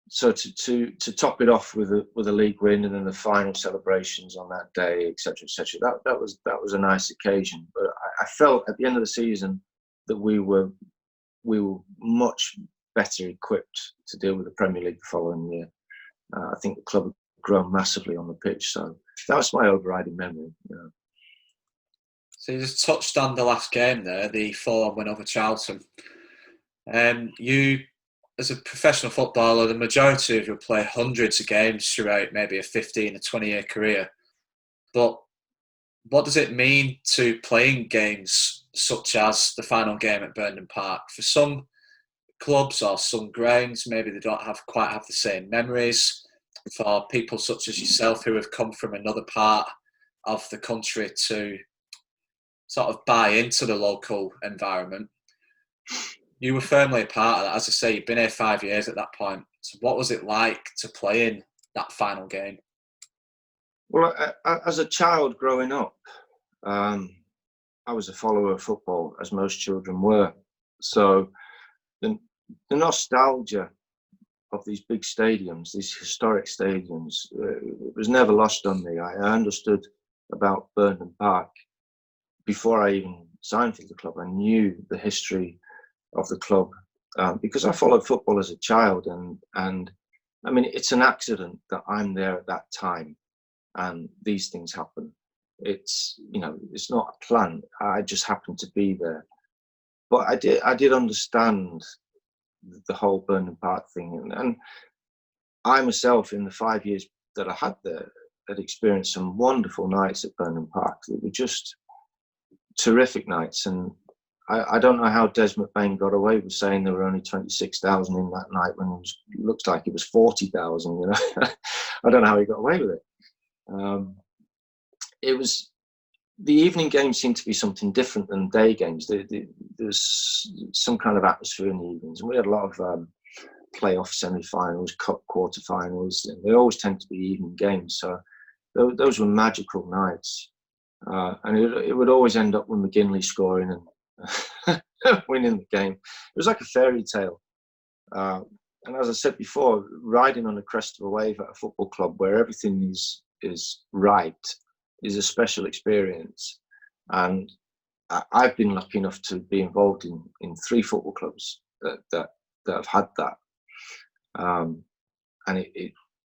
[SPEAKER 2] So to top it off with a league win and then the final celebrations on that day, etc., that was a nice occasion. But I felt at the end of the season that we were much better equipped to deal with the Premier League the following year. I think the club had grown massively on the pitch, so that was my overriding memory.
[SPEAKER 1] So you just touched on the last game there, the 4-1 win over Charlton. You, as a professional footballer, the majority of you play hundreds of games throughout maybe a 15 or 20-year career. But what does it mean to playing games such as the final game at Burnham Park? For some clubs or some grounds, maybe they don't quite have the same memories. For people such as yourself who have come from another part of the country to sort of buy into the local environment, you were firmly a part of that. As I say, you've been here 5 years at that point. So what was it like to play in that final game?
[SPEAKER 2] Well, as a child growing up, I was a follower of football, as most children were. So the nostalgia of these big stadiums, these historic stadiums, it was never lost on me. I understood about Burnham Park before I even signed for the club. I knew the history of the club because I followed football as a child, and it's an accident that I'm there at that time and these things happen. It's it's not a plan. I just happened to be there. But I did understand the whole Burnham Park thing, and I myself, in the 5 years that I had there, had experienced some wonderful nights at Burnham Park. They were just terrific nights, and I don't know how Des McBain got away with saying there were only 26,000 in that night when it looks like it was 40,000. I don't know how he got away with it. It was, the evening games seemed to be something different than day games. There's some kind of atmosphere in the evenings, and we had a lot of playoff semi-finals, cup quarter-finals, and they always tend to be evening games. So those were magical nights, and it would always end up with McGinley scoring and winning the game. It was like a fairy tale. And as I said before, riding on the crest of a wave at a football club where everything is right is a special experience. And I've been lucky enough to be involved in 3 football clubs that have had that. And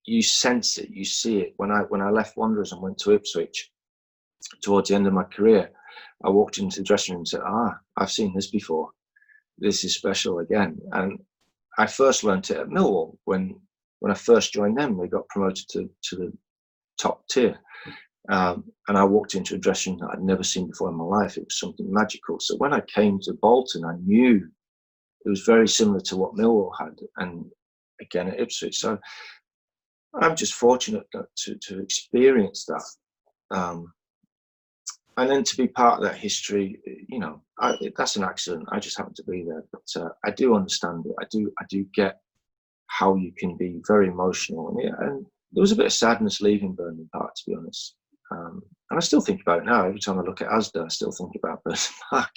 [SPEAKER 2] you sense it, you see it. When I left Wanderers and went to Ipswich towards the end of my career, I walked into the dressing room and said, I've seen this before. This is special again. And I first learned it at Millwall when I first joined them. They got promoted to the top tier. And I walked into a dressing room that I'd never seen before in my life. It was something magical. So when I came to Bolton, I knew it was very similar to what Millwall had, and again at Ipswich. So I'm just fortunate to experience that. And then to be part of that history, that's an accident. I just happened to be there. But I do understand it. I do get how you can be very emotional. And there was a bit of sadness leaving Burnley Park, to be honest. And I still think about it now. Every time I look at Asda, I still think about Burnley Park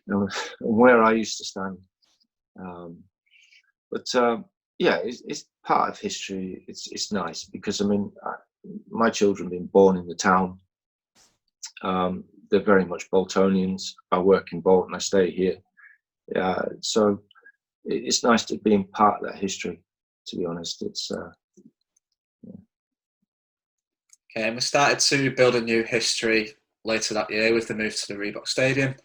[SPEAKER 2] and where I used to stand. It's part of history. It's nice because, my children being born in the town, they're very much Boltonians. I work in Bolton, I stay here. So it's nice to be in part of that history, to be honest.
[SPEAKER 1] Okay, and we started to build a new history later that year with the move to the Reebok Stadium.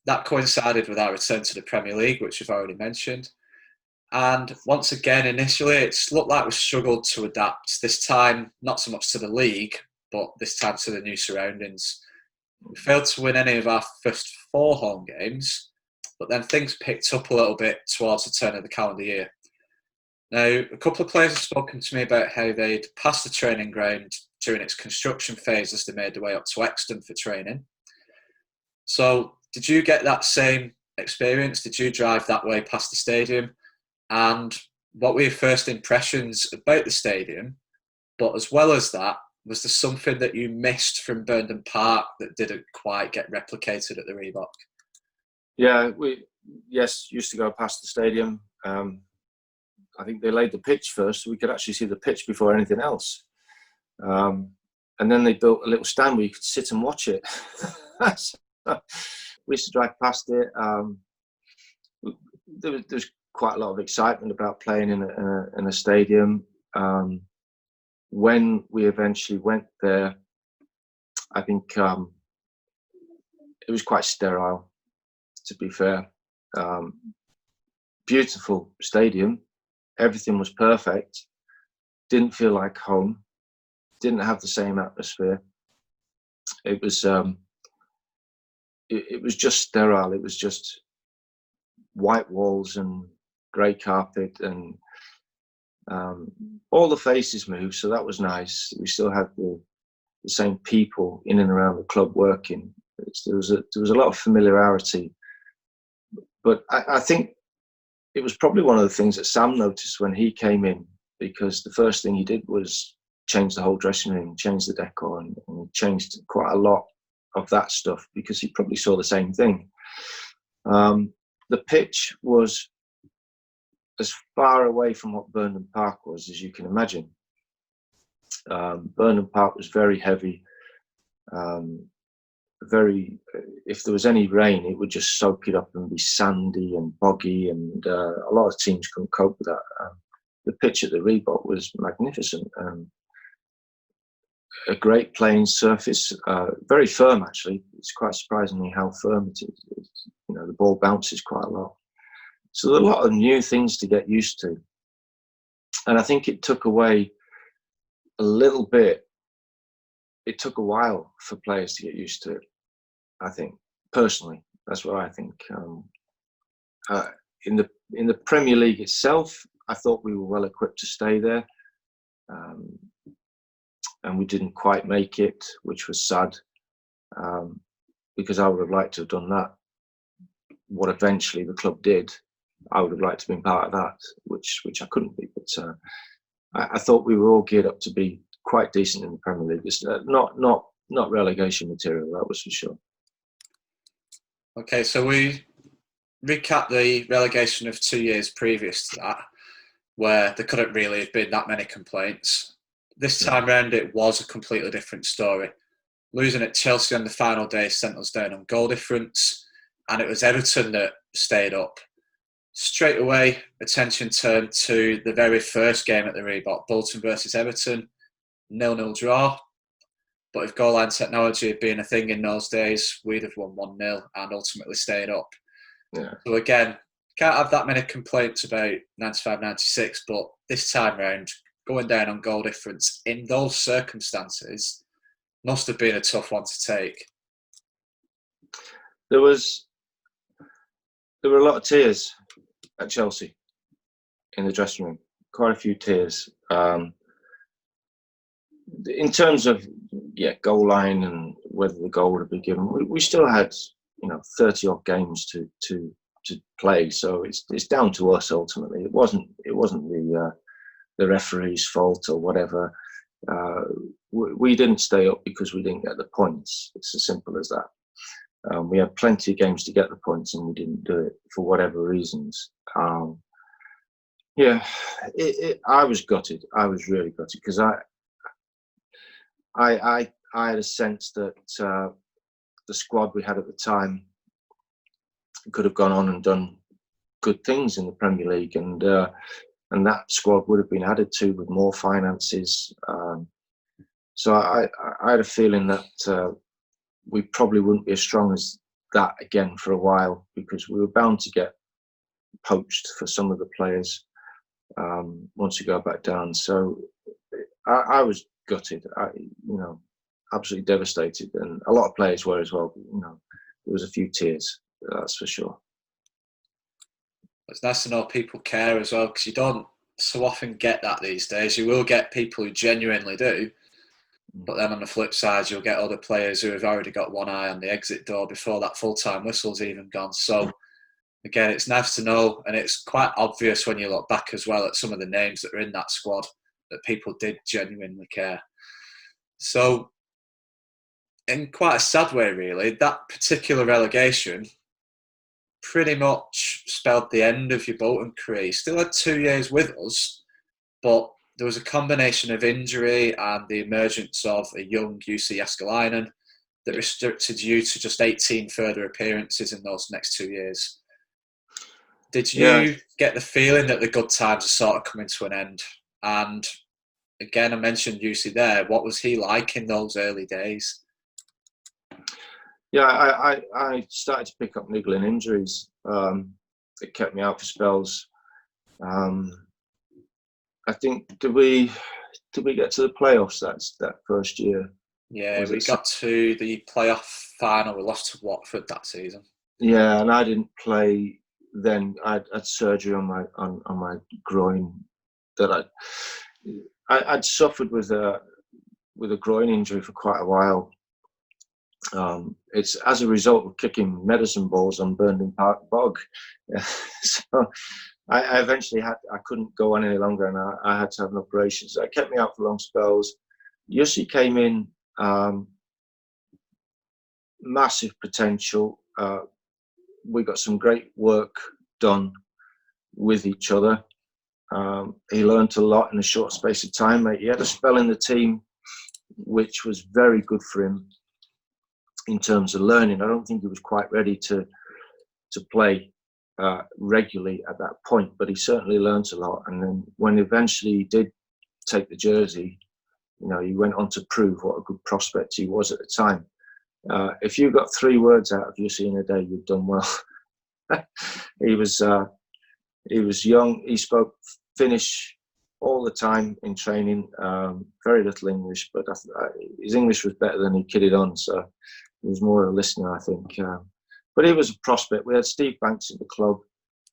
[SPEAKER 1] That coincided with our return to the Premier League, which we've already mentioned. And once again, initially, it's looked like we struggled to adapt. This time, not so much to the league, but this time to the new surroundings. We failed to win any of our first 4 home games, but then things picked up a little bit towards the turn of the calendar year. Now, a couple of players have spoken to me about how they'd passed the training ground during its construction phase as they made their way up to Exton for training. So, did you get that same experience? Did you drive that way past the stadium? And what were your first impressions about the stadium? But as well as that, was there something that you missed from Burnden Park that didn't quite get replicated at the Reebok?
[SPEAKER 2] Yeah, we used to go past the stadium. I think they laid the pitch first, so we could actually see the pitch before anything else. And then they built a little stand where you could sit and watch it. We used to drive past it. There was quite a lot of excitement about playing in a stadium. When we eventually went there, I think it was quite sterile, to be fair. Beautiful stadium. Everything was perfect. Didn't feel like home. Didn't have the same atmosphere. It was it was just sterile. It was just white walls and grey carpet, and all the faces moved, so that was nice. We still had the same people in and around the club working. There was a lot of familiarity, but I think it was probably one of the things that Sam noticed when he came in, because the first thing he did was change the whole dressing room, change the decor, and changed quite a lot of that stuff because he probably saw the same thing. The pitch was as far away from what Burnden Park was as you can imagine. Burnden Park was very heavy. If there was any rain, it would just soak it up and be sandy and boggy, and a lot of teams couldn't cope with that. The pitch at the Reebok was magnificent. A great playing surface, very firm actually. It's quite surprisingly how firm it is. The ball bounces quite a lot. So there are a lot of new things to get used to. And I think it took away a little bit. It took a while for players to get used to it, I think, personally. That's what I think. In the Premier League itself, I thought we were well equipped to stay there. And we didn't quite make it, which was sad, because I would have liked to have done that. What eventually the club did, I would have liked to have been part of that, which I couldn't be. But I thought we were all geared up to be quite decent in the Premier League. It's not relegation material, that was for sure.
[SPEAKER 1] Okay, so we recap the relegation of 2 years previous to that, where there couldn't really have been that many complaints. This time round, it was a completely different story. Losing at Chelsea on the final day sent us down on goal difference, and it was Everton that stayed up. Straight away, attention turned to the very first game at the Reebok, Bolton versus Everton, 0-0 draw. But if goal line technology had been a thing in those days, we'd have won 1-0 and ultimately stayed up.
[SPEAKER 2] Yeah.
[SPEAKER 1] So again, can't have that many complaints about 95-96, but this time round, going down on goal difference in those circumstances must have been a tough one to take.
[SPEAKER 2] There were a lot of tears at Chelsea in the dressing room. Quite a few tears. In terms of goal line and whether the goal would have been given, we still had 30 odd games to play. So it's down to us ultimately. It wasn't the referee's fault or whatever. We didn't stay up because we didn't get the points. It's as simple as that. We had plenty of games to get the points and we didn't do it for whatever reasons. I was gutted. I was really gutted because I had a sense that the squad we had at the time could have gone on and done good things in the Premier League, and that squad would have been added to with more finances. So I had a feeling that we probably wouldn't be as strong as that again for a while, because we were bound to get poached for some of the players once we go back down. So I was gutted, absolutely devastated, and a lot of players were as well. There was a few tears, that's for sure.
[SPEAKER 1] It's nice to know people care as well, because you don't so often get that these days. You will get people who genuinely do, but then on the flip side, you'll get other players who have already got one eye on the exit door before that full-time whistle's even gone. So again, it's nice to know, and it's quite obvious when you look back as well at some of the names that are in that squad that people did genuinely care. So in quite a sad way, really, that particular relegation pretty much spelled the end of your Bolton career. You still had 2 years with us, but there was a combination of injury and the emergence of a young Jussi Jääskeläinen that restricted you to just 18 further appearances in those next 2 years. Did you get the feeling that the good times are sort of coming to an end? And again, I mentioned Jussi there. What was he like in those early days?
[SPEAKER 2] Yeah, I started to pick up niggling injuries. It kept me out for spells. I think did we get to the playoffs that first year?
[SPEAKER 1] Yeah, we got to the playoff final. We lost to Watford that season.
[SPEAKER 2] Yeah, and I didn't play then. I had surgery on my groin that I'd suffered with a groin injury for quite a while. It's as a result of kicking medicine balls on Burnley Park Bog. So I eventually I couldn't go on any longer, and I had to have an operation. So it kept me out for long spells. Jussi came in, massive potential. We got some great work done with each other. He learned a lot in a short space of time. He had a spell in the team which was very good for him in terms of learning. I don't think he was quite ready to play regularly at that point, but he certainly learned a lot. And then when eventually he did take the jersey, he went on to prove what a good prospect he was at the time. If you got 3 words out of Jussi in a day, you've done well. He was young. He spoke Finnish all the time in training. Very little English, but his English was better than he kidded on. So he was more a listener, I think. But he was a prospect. We had Steve Banks at the club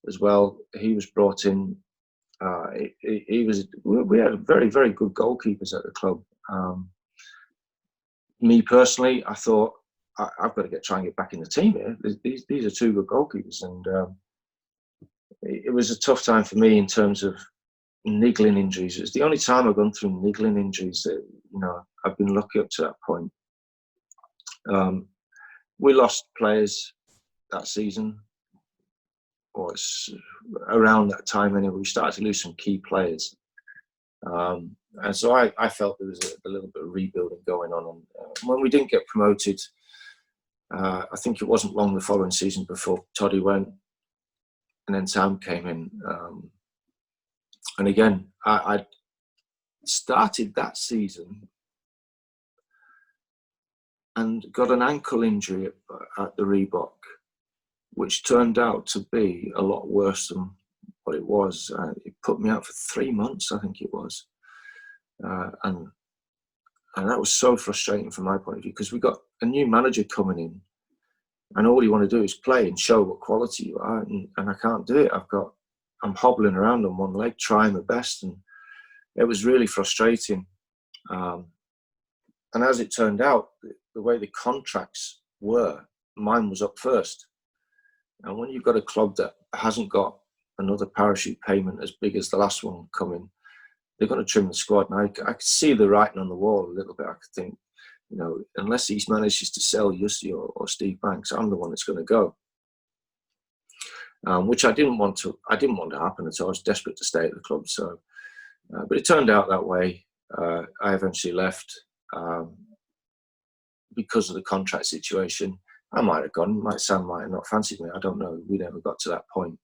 [SPEAKER 2] as well. He was brought in. We had very, very good goalkeepers at the club. Me personally, I thought I've got to try and get back in the team here. These are 2 good goalkeepers, and it was a tough time for me in terms of niggling injuries. It's the only time I've gone through niggling injuries that I've been lucky up to that point. We lost players that season, or it's around that time anyway. We started to lose some key players, and so I felt there was a little bit of rebuilding going on. And when we didn't get promoted, I think it wasn't long the following season before Toddy went. then Sam came in. And again, I started that season and got an ankle injury at the Reebok, which turned out to be a lot worse than what it was. It put me out for 3 months, I think it was. And that was so frustrating from my point of view, because we got a new manager coming in, and all you want to do is play and show what quality you are, and I can't do it. I'm hobbling around on one leg, trying my best, and it was really frustrating. And as it turned out, the way the contracts were, mine was up first. And when you've got a club that hasn't got another parachute payment as big as the last one coming, they're going to trim the squad. And I could see the writing on the wall a little bit. I could think, unless he manages to sell Jussi or Steve Banks, I'm the one that's going to go. Which I didn't want to happen at all. I was desperate to stay at the club. So, but it turned out that way. I eventually left because of the contract situation. I might have gone. Sam might have not fancied me. I don't know. We never got to that point.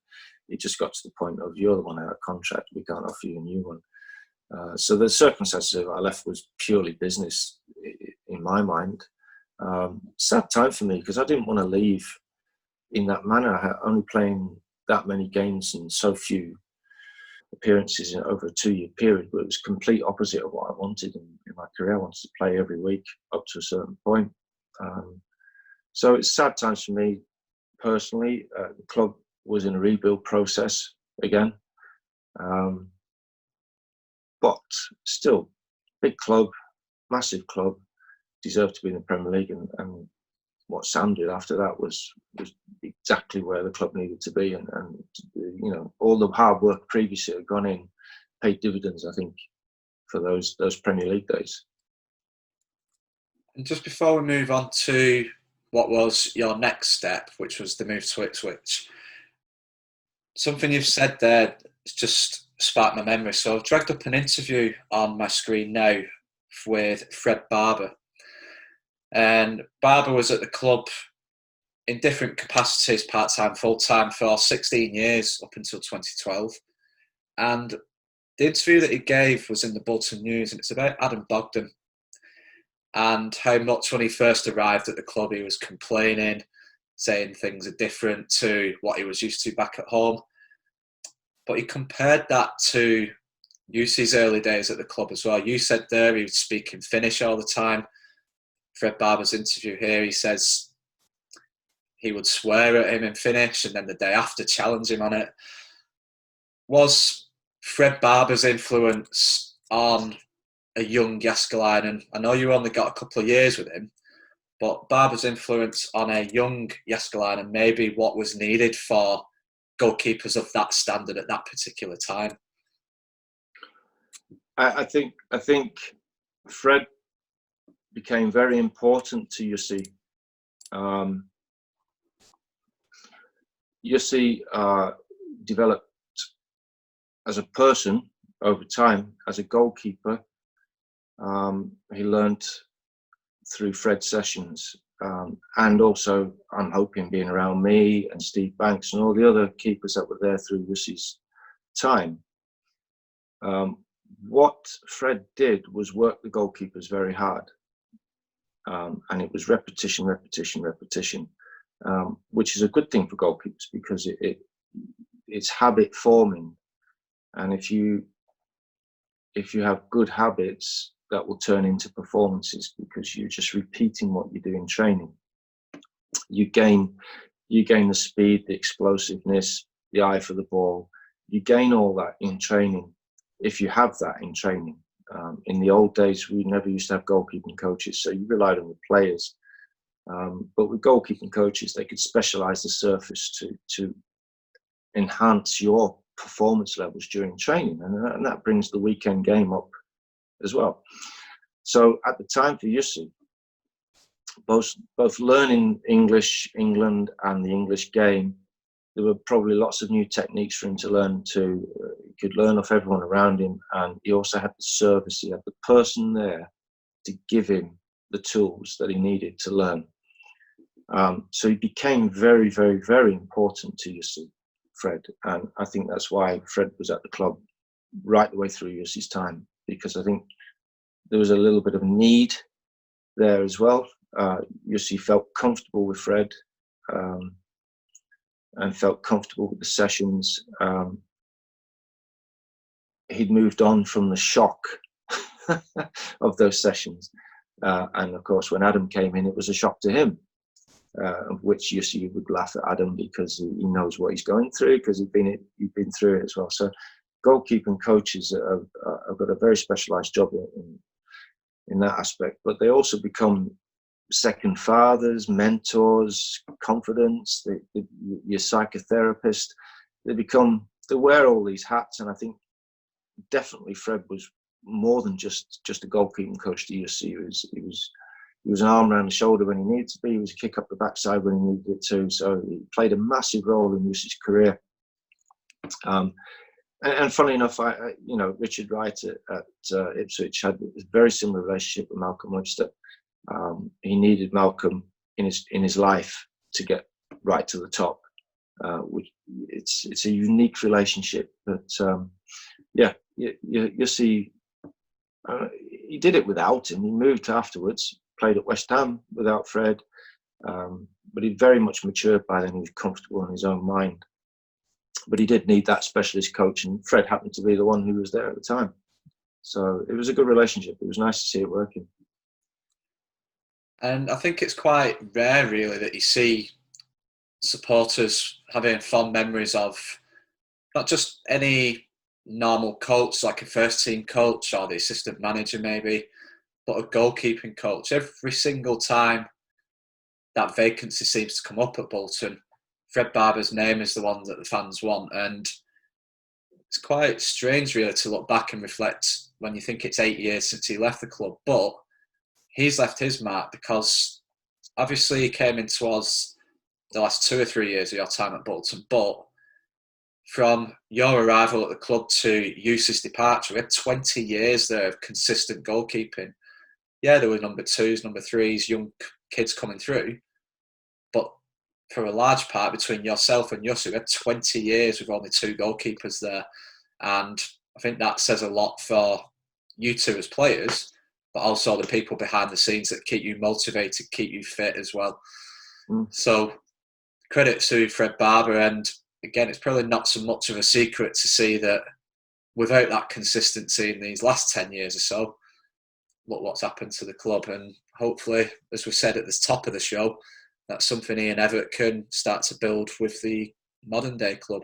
[SPEAKER 2] It just got to the point of, you're the one out of contract. We can't offer you a new one. So the circumstances of I left was purely business in my mind. Sad time for me, because I didn't want to leave in that manner. I had only playing that many games and so few appearances over a 2-year period, but it was complete opposite of what I wanted in my career. I wanted to play every week up to a certain point. So it's sad times for me personally. The club was in a rebuild process again. But still, big club, massive club, deserved to be in the Premier League. And what Sam did after that was exactly where the club needed to be. And all the hard work previously had gone in, paid dividends, I think, for those Premier League days.
[SPEAKER 1] And just before we move on to what was your next step, which was the move to Ipswich, something you've said there just sparked my memory. So I've dragged up an interview on my screen now with Fred Barber. And Barber was at the club in different capacities, part-time, full-time, for 16 years up until 2012. And the interview that he gave was in the Bolton News, and it's about Adam Bogdan and how much when he first arrived at the club he was complaining, saying things are different to what he was used to back at home. But he compared that to Jussi's early days at the club as well. You said there he was speaking Finnish all the time. Fred Barber's interview here, he says he would swear at him in Finnish and then the day after challenge him on it. Was Fred Barber's influence on a young Jääskeläinen, I know you only got a couple of years with him, but Barber's influence on a young Jääskeläinen, maybe what was needed for goalkeepers of that standard at that particular time?
[SPEAKER 2] I think Fred became very important to Jussi. Jussi developed as a person over time, as a goalkeeper. He learnt through Fred's sessions, and also, I'm hoping, being around me and Steve Banks and all the other keepers that were there through Jussi's time. What Fred did was work the goalkeepers very hard. And it was repetition, which is a good thing for goalkeepers, because it's habit forming. And if you have good habits, that will turn into performances, because you're just repeating what you do in training. You gain the speed, the explosiveness, the eye for the ball. You gain all that in training if you have that in training. In the old days, we never used to have goalkeeping coaches, so you relied on the players. But with goalkeeping coaches, they could specialise the surface to enhance your performance levels during training, and that brings the weekend game up as well. So at the time for Jussi, both learning English, England, and the English game, there were probably lots of new techniques for him to learn too. He could learn off everyone around him, and he also had the service. He had the person there to give him the tools that he needed to learn. So he became very, very, very important to Jussi. Fred, and I think that's why Fred was at the club right the way through Yussi's time, because I think there was a little bit of need there as well. Yussi felt comfortable with Fred, and felt comfortable with the sessions. He'd moved on from the shock of those sessions. And of course, when Adam came in, it was a shock to him, of which Yussi would laugh at Adam because he knows what he's going through, because he'd been through it as well. So goalkeeping coaches have got a very specialised job in that aspect, but they also become second fathers, mentors, confidants, your psychotherapist. They wear all these hats, and I think definitely Fred was more than just a goalkeeping coach to Yussi. He was an arm around the shoulder when he needed to be. He was a kick up the backside when he needed it to. So he played a massive role in Yussi's career. And funnily enough, Richard Wright at Ipswich had a very similar relationship with Malcolm Webster. He needed Malcolm in his life to get right to the top. Which it's a unique relationship, but you see, he did it without him. He moved afterwards, played at West Ham without Fred, but he very much matured by then. He was comfortable in his own mind, but he did need that specialist coach, and Fred happened to be the one who was there at the time. So it was a good relationship. It was nice to see it working.
[SPEAKER 1] And I think it's quite rare, really, that you see supporters having fond memories of not just any normal coach, like a first team coach or the assistant manager maybe, but a goalkeeping coach. Every single time that vacancy seems to come up at Bolton, Fred Barber's name is the one that the fans want. And it's quite strange, really, to look back and reflect when you think it's 8 years since he left the club. But he's left his mark, because obviously he came in towards the last 2 or 3 years of your time at Bolton, but from your arrival at the club to Yussi's departure, we had 20 years there of consistent goalkeeping. Yeah, there were number 2s, number 3s, young kids coming through, but for a large part, between yourself and Yussi, we had 20 years with only 2 goalkeepers there. And I think that says a lot for you two as players, but also the people behind the scenes that keep you motivated, keep you fit as well. So credit to Fred Barber. And again, it's probably not so much of a secret to see that without that consistency in these last 10 years or so, look what's happened to the club. And hopefully, as we said at the top of the show, that's something Ian Evatt can start to build with the modern day club.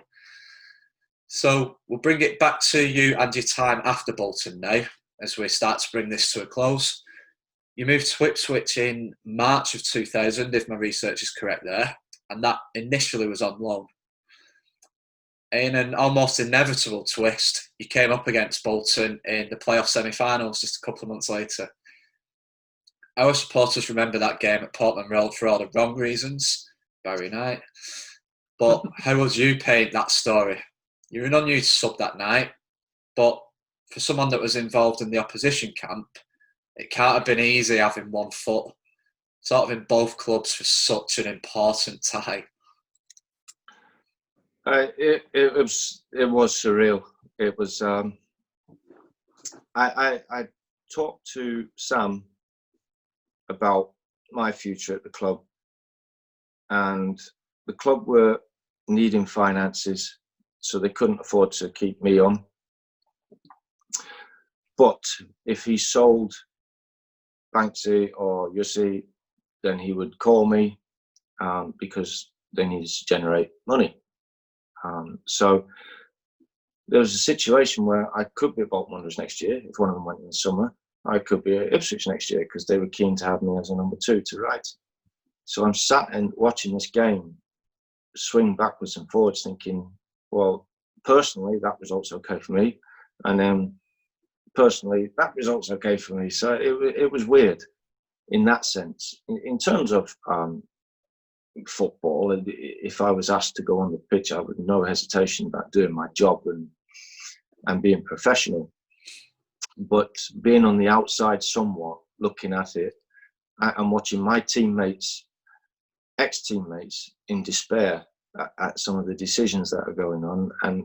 [SPEAKER 1] So we'll bring it back to you and your time after Bolton now, as we start to bring this to a close. You moved to Ipswich in March of 2000, if my research is correct there, and that initially was on loan. In an almost inevitable twist, you came up against Bolton in the playoff semi-finals just a couple of months later. Our supporters remember that game at Portman Road for all the wrong reasons, Barry Knight. But how would you paint that story? You're an unused sub that night, but for someone that was involved in the opposition camp, it can't have been easy having one foot sort of in both clubs for such an important tie.
[SPEAKER 2] It was surreal. It was. I talked to Sam about my future at the club, and the club were needing finances, so they couldn't afford to keep me on. But if he sold Banksy or Yussi, then he would call me because they needed to generate money. So there was a situation where I could be at Bolton Wanderers next year if one of them went in the summer. I could be at Ipswich next year because they were keen to have me as a number 2 to right. So I'm sat and watching this game swing backwards and forwards, thinking, well, personally, that result's okay for me, and then personally, that result's okay for me. So it was weird in that sense. In terms of football, and if I was asked to go on the pitch, I would no hesitation about doing my job and being professional. But being on the outside somewhat, looking at it and watching my teammates, ex-teammates, in despair at some of the decisions that are going on. And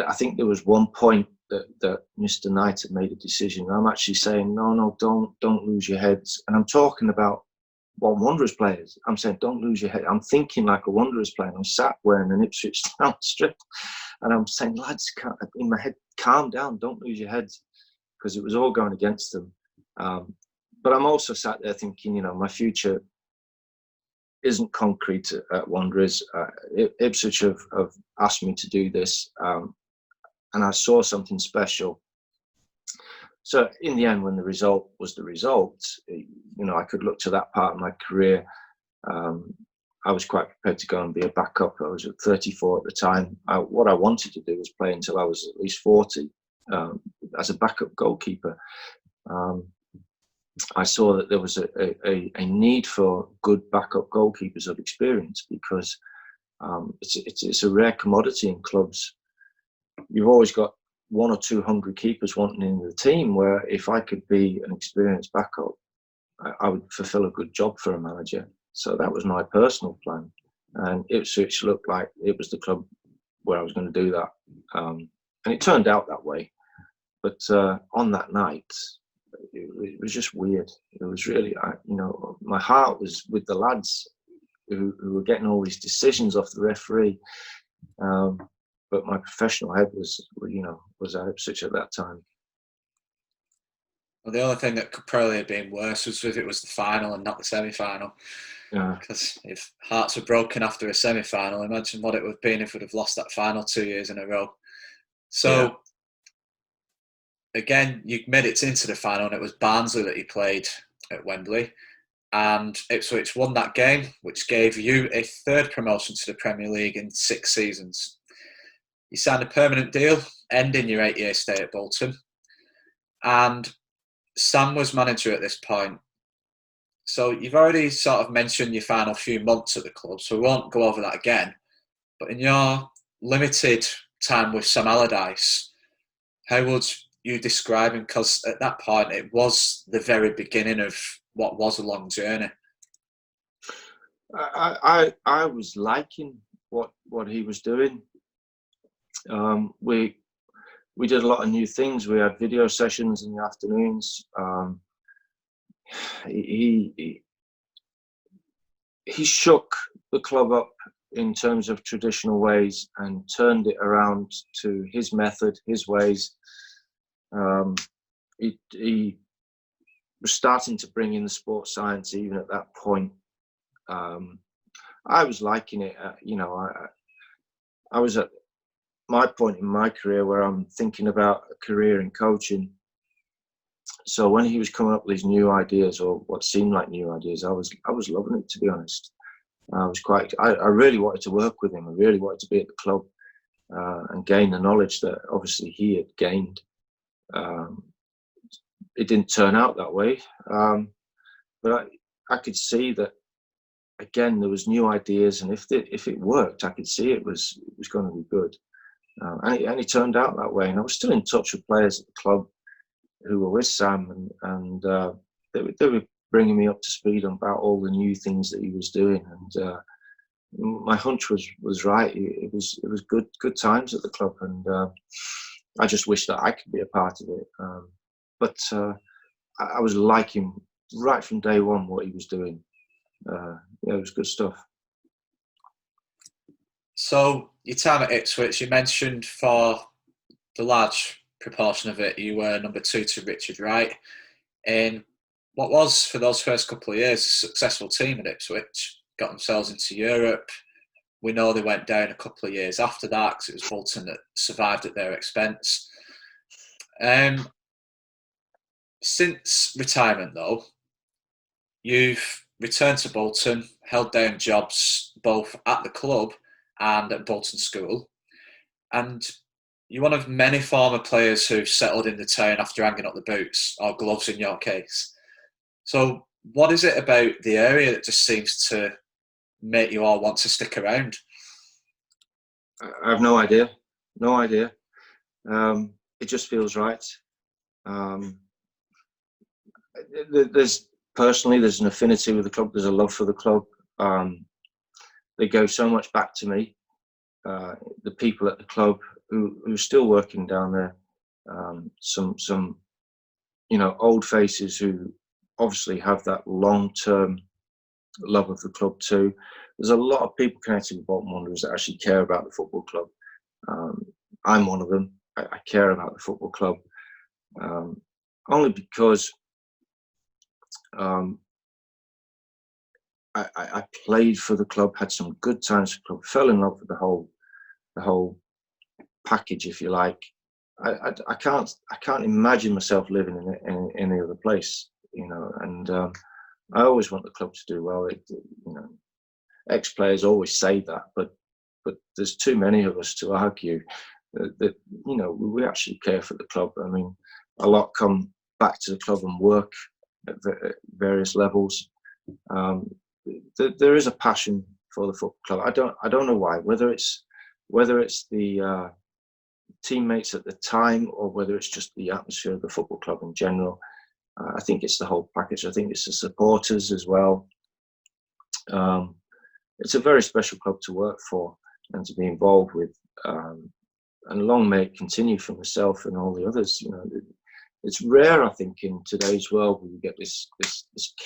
[SPEAKER 2] I think there was one point that Mr. Knight had made a decision. I'm actually saying, no, don't lose your heads. And I'm talking about Wanderers players. I'm saying, don't lose your head. I'm thinking like a Wanderers player. I'm sat wearing an Ipswich Town strip, and I'm saying, lads, in my head, calm down, don't lose your heads, because it was all going against them. But I'm also sat there thinking, my future isn't concrete at Wanderers. Ipswich have asked me to do this, and I saw something special. So in the end, when the result was the result, I could look to that part of my career. I was quite prepared to go and be a backup. I was at 34 at the time. What I wanted to do was play until I was at least 40 as a backup goalkeeper. I saw that there was a need for good backup goalkeepers of experience, because it's a rare commodity in clubs. You've always got one or two hungry keepers wanting in the team, where if I could be an experienced backup, I would fulfill a good job for a manager. So that was my personal plan. And Ipswich looked like it was the club where I was going to do that. And it turned out that way. But on that night, it was just weird. It was really, my heart was with the lads who were getting all these decisions off the referee. But my professional head was at Ipswich at that time.
[SPEAKER 1] Well, the only thing that could probably have been worse was if it was the final and not the semi-final.
[SPEAKER 2] Yeah.
[SPEAKER 1] Because if hearts were broken after a semi-final, imagine what it would have been if we'd have lost that final 2 years in a row. So, Again, you made it into the final, and it was Barnsley that you played at Wembley. And Ipswich won that game, which gave you a third promotion to the Premier League in 6 seasons. You signed a permanent deal, ending your 8-year stay at Bolton. And Sam was manager at this point. So you've already sort of mentioned your final few months at the club, so we won't go over that again. But in your limited time with Sam Allardyce, how would you describe him? Because at that point, it was the very beginning of what was a long journey.
[SPEAKER 2] I was liking what he was doing. We did a lot of new things. We had video sessions in the afternoons. He shook the club up in terms of traditional ways and turned it around to his method, his ways. He was starting to bring in the sports science even at that point. I was liking it. I was at my point in my career where I'm thinking about a career in coaching. So when he was coming up with these new ideas, or what seemed like new ideas, I was loving it, to be honest. I really wanted to work with him. I really wanted to be at the club and gain the knowledge that obviously he had gained. It didn't turn out that way, but I could see that again there was new ideas, and if it worked, I could see it was going to be good. And it turned out that way. And I was still in touch with players at the club who were with Sam, and they were bringing me up to speed about all the new things that he was doing. And my hunch was right. It was good times at the club, and I just wish that I could be a part of it. But I was liking right from day one what he was doing. It was good stuff.
[SPEAKER 1] So your time at Ipswich, you mentioned for the large proportion of it, you were number 2 to Richard Wright in what was, for those first couple of years, a successful team at Ipswich. Got themselves into Europe. We know they went down a couple of years after that because it was Bolton that survived at their expense. Since retirement, though, you've returned to Bolton, held down jobs both at the club and at Bolton School. And you're one of many former players who've settled in the town after hanging up the boots, or gloves in your case. So what is it about the area that just seems to make you all want to stick around?
[SPEAKER 2] I have no idea. No idea. It just feels right. There's an affinity with the club. There's a love for the club. they go so much back to me. The people at the club who are still working down there, some old faces who obviously have that long-term love of the club too. There's a lot of people connected with Bolton Wanderers that actually care about the football club. I'm one of them. I care about the football club, only because I played for the club, had some good times for the club, fell in love with the whole package, if you like. I can't imagine myself living in any other place, and I always want the club to do well. Ex-players always say that, but there's too many of us to argue that we actually care for the club. I mean, a lot come back to the club and work at various levels. There is a passion for the football club. I don't know why. Whether it's the teammates at the time, or whether it's just the atmosphere of the football club in general. I think it's the whole package. I think it's the supporters as well. It's a very special club to work for and to be involved with. And long may it continue for myself and all the others. It's rare, I think, in today's world when you get this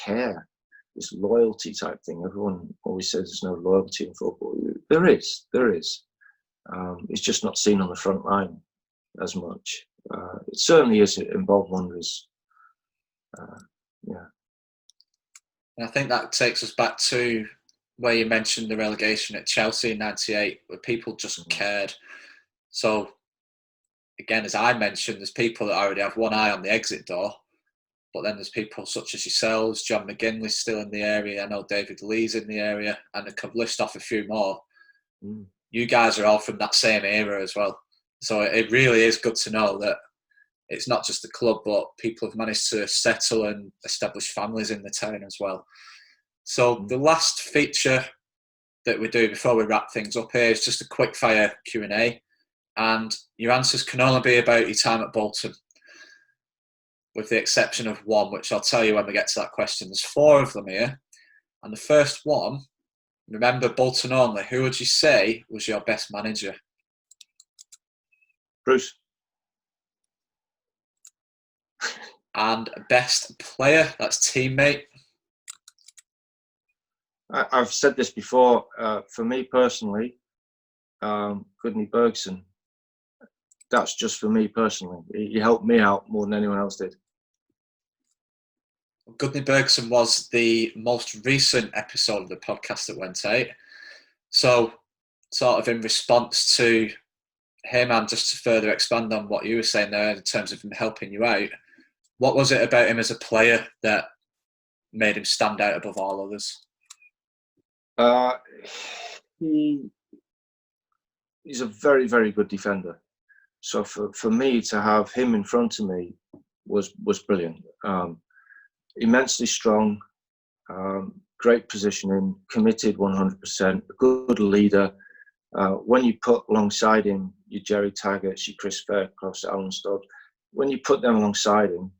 [SPEAKER 2] care, this loyalty type thing. Everyone always says there's no loyalty in football. There is. It's just not seen on the front line as much. It certainly is in Bolton Wanderers. Yeah.
[SPEAKER 1] And I think that takes us back to where you mentioned the relegation at Chelsea in '98, where people just cared. So, again, as I mentioned, there's people that already have one eye on the exit door, but then there's people such as yourselves. John McGinley's still in the area. I know David Lee's in the area, and I could list off a few more. You guys are all from that same era as well. So it really is good to know that it's not just the club, but people have managed to settle and establish families in the town as well. So the last feature that we do before we wrap things up here is just a quick fire Q&A. And your answers can only be about your time at Bolton, with the exception of one, which I'll tell you when we get to that question. There's 4 of them here. And the first one, remember Bolton only, who would you say was your best manager?
[SPEAKER 2] Bruce.
[SPEAKER 1] And best player, that's teammate?
[SPEAKER 2] I've said this before. For me personally, Gudni Bergson. That's just for me personally. He helped me out more than anyone else did.
[SPEAKER 1] Gudni Bergson was the most recent episode of the podcast that went out. So, sort of in response to him, and just to further expand on what you were saying there in terms of him helping you out, what was it about him as a player that made him stand out above all others?
[SPEAKER 2] He's a very, very good defender. So for me to have him in front of me was brilliant. Immensely strong, great positioning, committed 100%, a good leader. When you put alongside him your Jerry Taggarts, your Chris Faircross, Alan Stubbs, when you put them alongside him,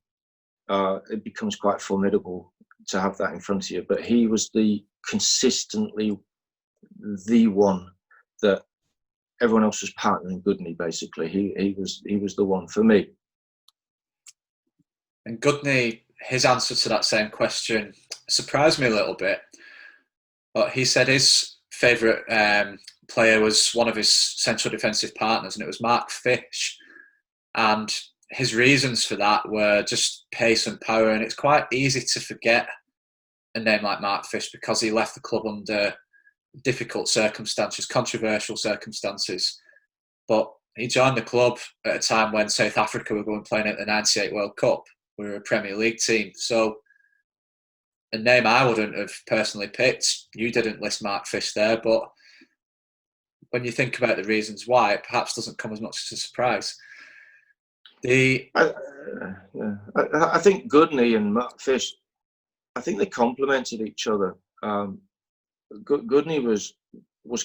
[SPEAKER 2] it becomes quite formidable to have that in front of you. But he was consistently the one that everyone else was partnering Gudni, basically. He was the one for me.
[SPEAKER 1] And Gudni, his answer to that same question surprised me a little bit. But he said his favourite player was one of his central defensive partners, and it was Mark Fish. And his reasons for that were just pace and power. And it's quite easy to forget a name like Mark Fish because he left the club under difficult circumstances, controversial circumstances. But he joined the club at a time when South Africa were going playing at the '98 World Cup. We were a Premier League team. So a name I wouldn't have personally picked. You didn't list Mark Fish there, but when you think about the reasons why, it perhaps doesn't come as much as a surprise. I
[SPEAKER 2] think Gudni and Mark Fish, I think they complemented each other. Gudni was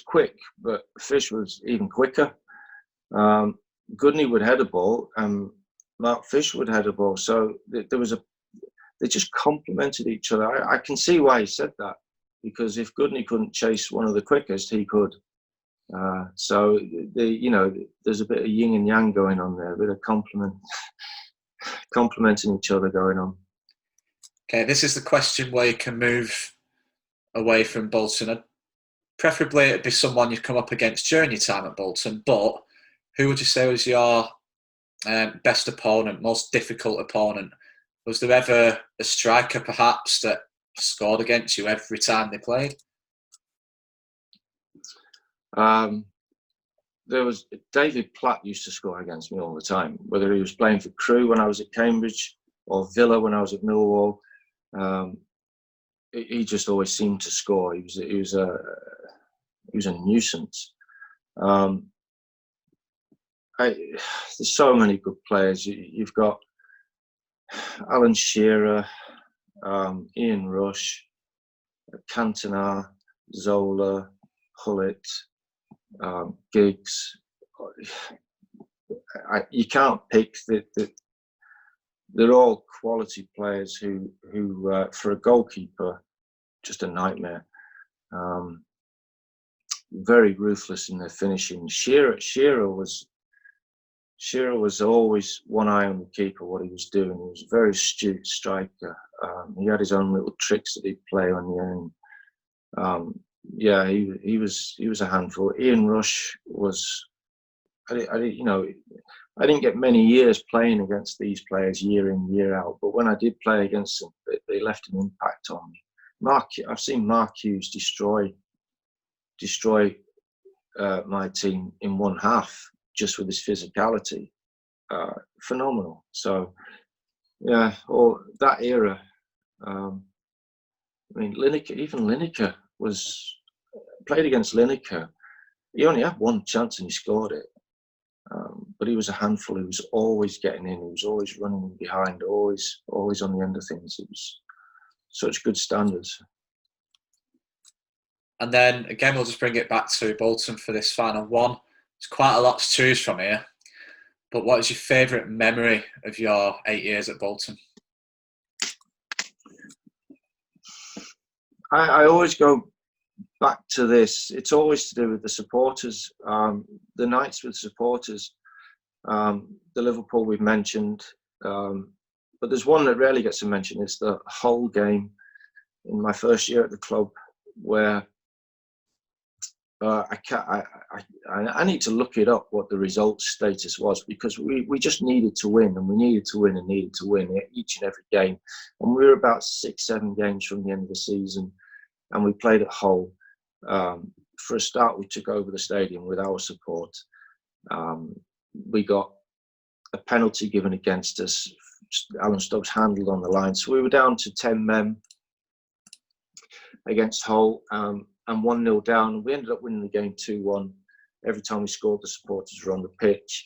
[SPEAKER 2] quick, but Fish was even quicker. Gudni would head a ball, and Mark Fish would head a ball. So they just complemented each other. I can see why he said that. because if Goodney couldn't chase one of the quickest, he could. So there's a bit of yin and yang going on there, a bit of complementing each other going on.
[SPEAKER 1] Okay, this is the question where you can move away from Bolton. Preferably it'd be someone you've come up against during your time at Bolton, but who would you say was your best opponent, most difficult opponent? Was there ever a striker perhaps that scored against you every time they played?
[SPEAKER 2] There was David Platt used to score against me all the time, whether he was playing for Crewe when I was at Cambridge or Villa when I was at Millwall. He just always seemed to score. He was a nuisance. There's so many good players. You've got Alan Shearer, Ian Rush, Cantona, Zola, Hullett, Giggs. You can't pick. They're all quality players who for a goalkeeper, just a nightmare. Very ruthless in their finishing. Shearer was always one eye on the keeper, what he was doing. He was a very astute striker. He had his own little tricks that he'd play on you. And he was a handful. Ian Rush was. I didn't get many years playing against these players year in, year out. But when I did play against them, they left an impact on me. I've seen Mark Hughes destroy my team in one half just with his physicality. Phenomenal. So, yeah, or that era. Lineker played against Lineker. He only had one chance and he scored it. But he was a handful. He was always getting in. He was always running behind, always on the end of things. It was such good standards.
[SPEAKER 1] And then again, we'll just bring it back to Bolton for this final one. There's quite a lot to choose from here. But what is your favourite memory of your 8 years at Bolton?
[SPEAKER 2] I always go back to this. It's always to do with the supporters. The nights with supporters. The Liverpool we've mentioned. But there's one that rarely gets a mention. It's the Hull game in my first year at the club where I need to look it up what the results status was, because we just needed to win, and we needed to win and needed to win each and every game. And we were about 6-7 games from the end of the season, and we played at Hull. For a start, we took over the stadium with our support. We got a penalty given against us. Alan Stubbs handled on the line. So we were down to 10 men against Hull. And 1-0 down. We ended up winning the game 2-1. Every time we scored, the supporters were on the pitch.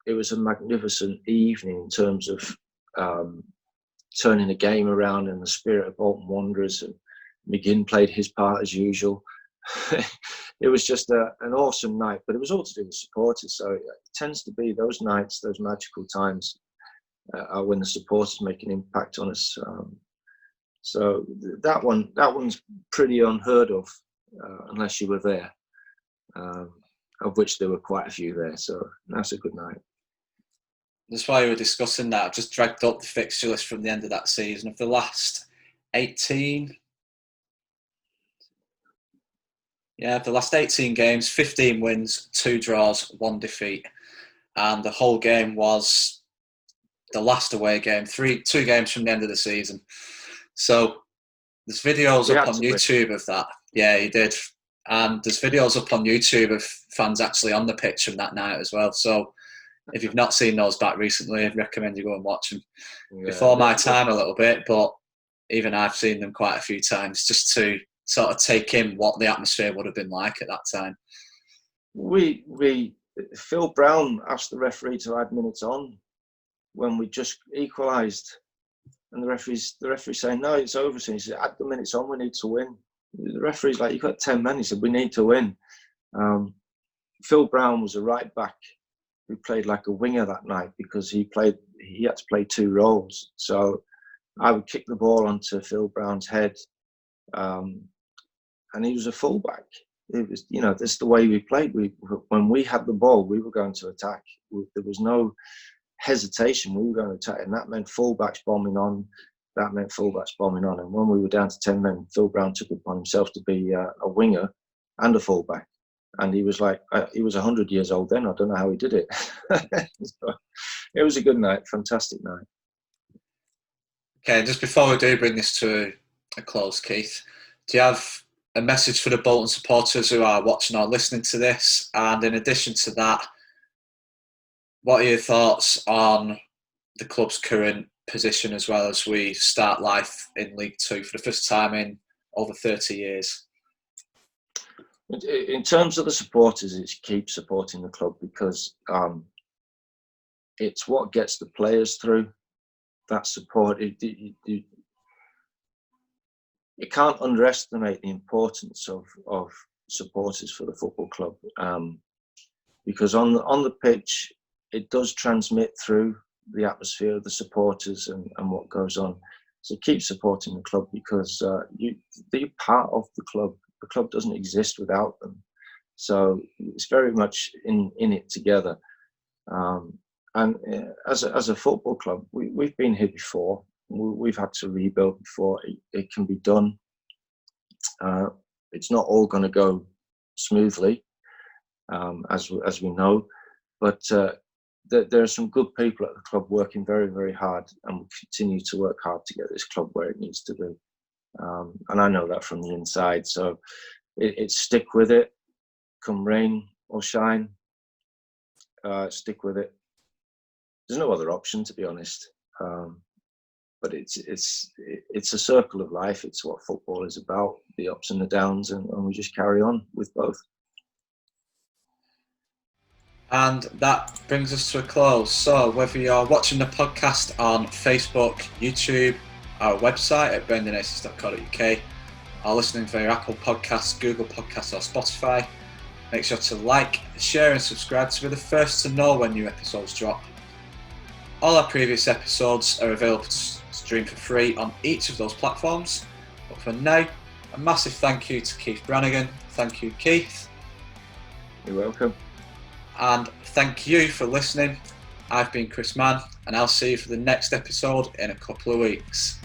[SPEAKER 2] It was a magnificent evening in terms of turning the game around in the spirit of Bolton Wanderers. And McGinn played his part as usual. It was just an awesome night, but it was all to do with supporters. So it tends to be those nights, those magical times, are when the supporters make an impact on us. So that one's pretty unheard of, unless you were there, of which there were quite a few there. So that's a good night.
[SPEAKER 1] That's why we were discussing that. I've just dragged up the fixture list from the end of that season. Of the last 18, the last 18 games, 15 wins, 2 draws, 1 defeat. And the whole game was the last away game, 2 games from the end of the season. So there's videos up on YouTube of that. Yeah, he did. And there's videos up on YouTube of fans actually on the pitch from that night as well. So if you've not seen those back recently, I'd recommend you go and watch them. Yeah, before my time a little bit, but even I've seen them quite a few times just to sort of take in what the atmosphere would have been like at that time.
[SPEAKER 2] Phil Brown asked the referee to add minutes on when we just equalised. And the referee saying, no, it's over. So he said, add the minutes on, we need to win. The referee's like, you've got 10 men. He said, we need to win. Phil Brown was a right back who played like a winger that night because he had to play 2 roles. So I would kick the ball onto Phil Brown's head and he was a fullback. It was, that's the way we played. When we had the ball, we were going to attack. There was no hesitation. We were going to attack, and that meant fullbacks bombing on. And when we were down to 10 men, Phil Brown took it upon himself to be a winger and a fullback. And he was he was 100 years old then. I don't know how he did it. So, it was a good night, fantastic night.
[SPEAKER 1] Okay, just before we do bring this to a close, Keith, do you have a message for the Bolton supporters who are watching or listening to this? And in addition to that, what are your thoughts on the club's current position as well as we start life in League Two for the first time in over 30 years?
[SPEAKER 2] In terms of the supporters, it's keep supporting the club because it's what gets the players through. That support, you can't underestimate the importance of supporters for the football club, because on the pitch, it does transmit through the atmosphere of the supporters and what goes on. So keep supporting the club because they're part of the club. The club doesn't exist without them. So it's very much in it together. And as a football club, we've been here before. We've had to rebuild before. It can be done. It's not all going to go smoothly, as we know, but there are some good people at the club working very, very hard, and will continue to work hard to get this club where it needs to be. And I know that from the inside. So it's stick with it, come rain or shine. Stick with it. There's no other option, to be honest. But it's a circle of life. It's what football is about, the ups and the downs, and we just carry on with both.
[SPEAKER 1] And that brings us to a close. So whether you're watching the podcast on Facebook, YouTube, our website at brendanacers.co.uk, or listening via Apple Podcasts, Google Podcasts or Spotify, make sure to like, share and subscribe to be the first to know when new episodes drop. All our previous episodes are available to stream for free on each of those platforms. But for now, a massive thank you to Keith Brannigan. Thank you, Keith.
[SPEAKER 2] You're welcome.
[SPEAKER 1] And thank you for listening. I've been Chris Mann, and I'll see you for the next episode in a couple of weeks.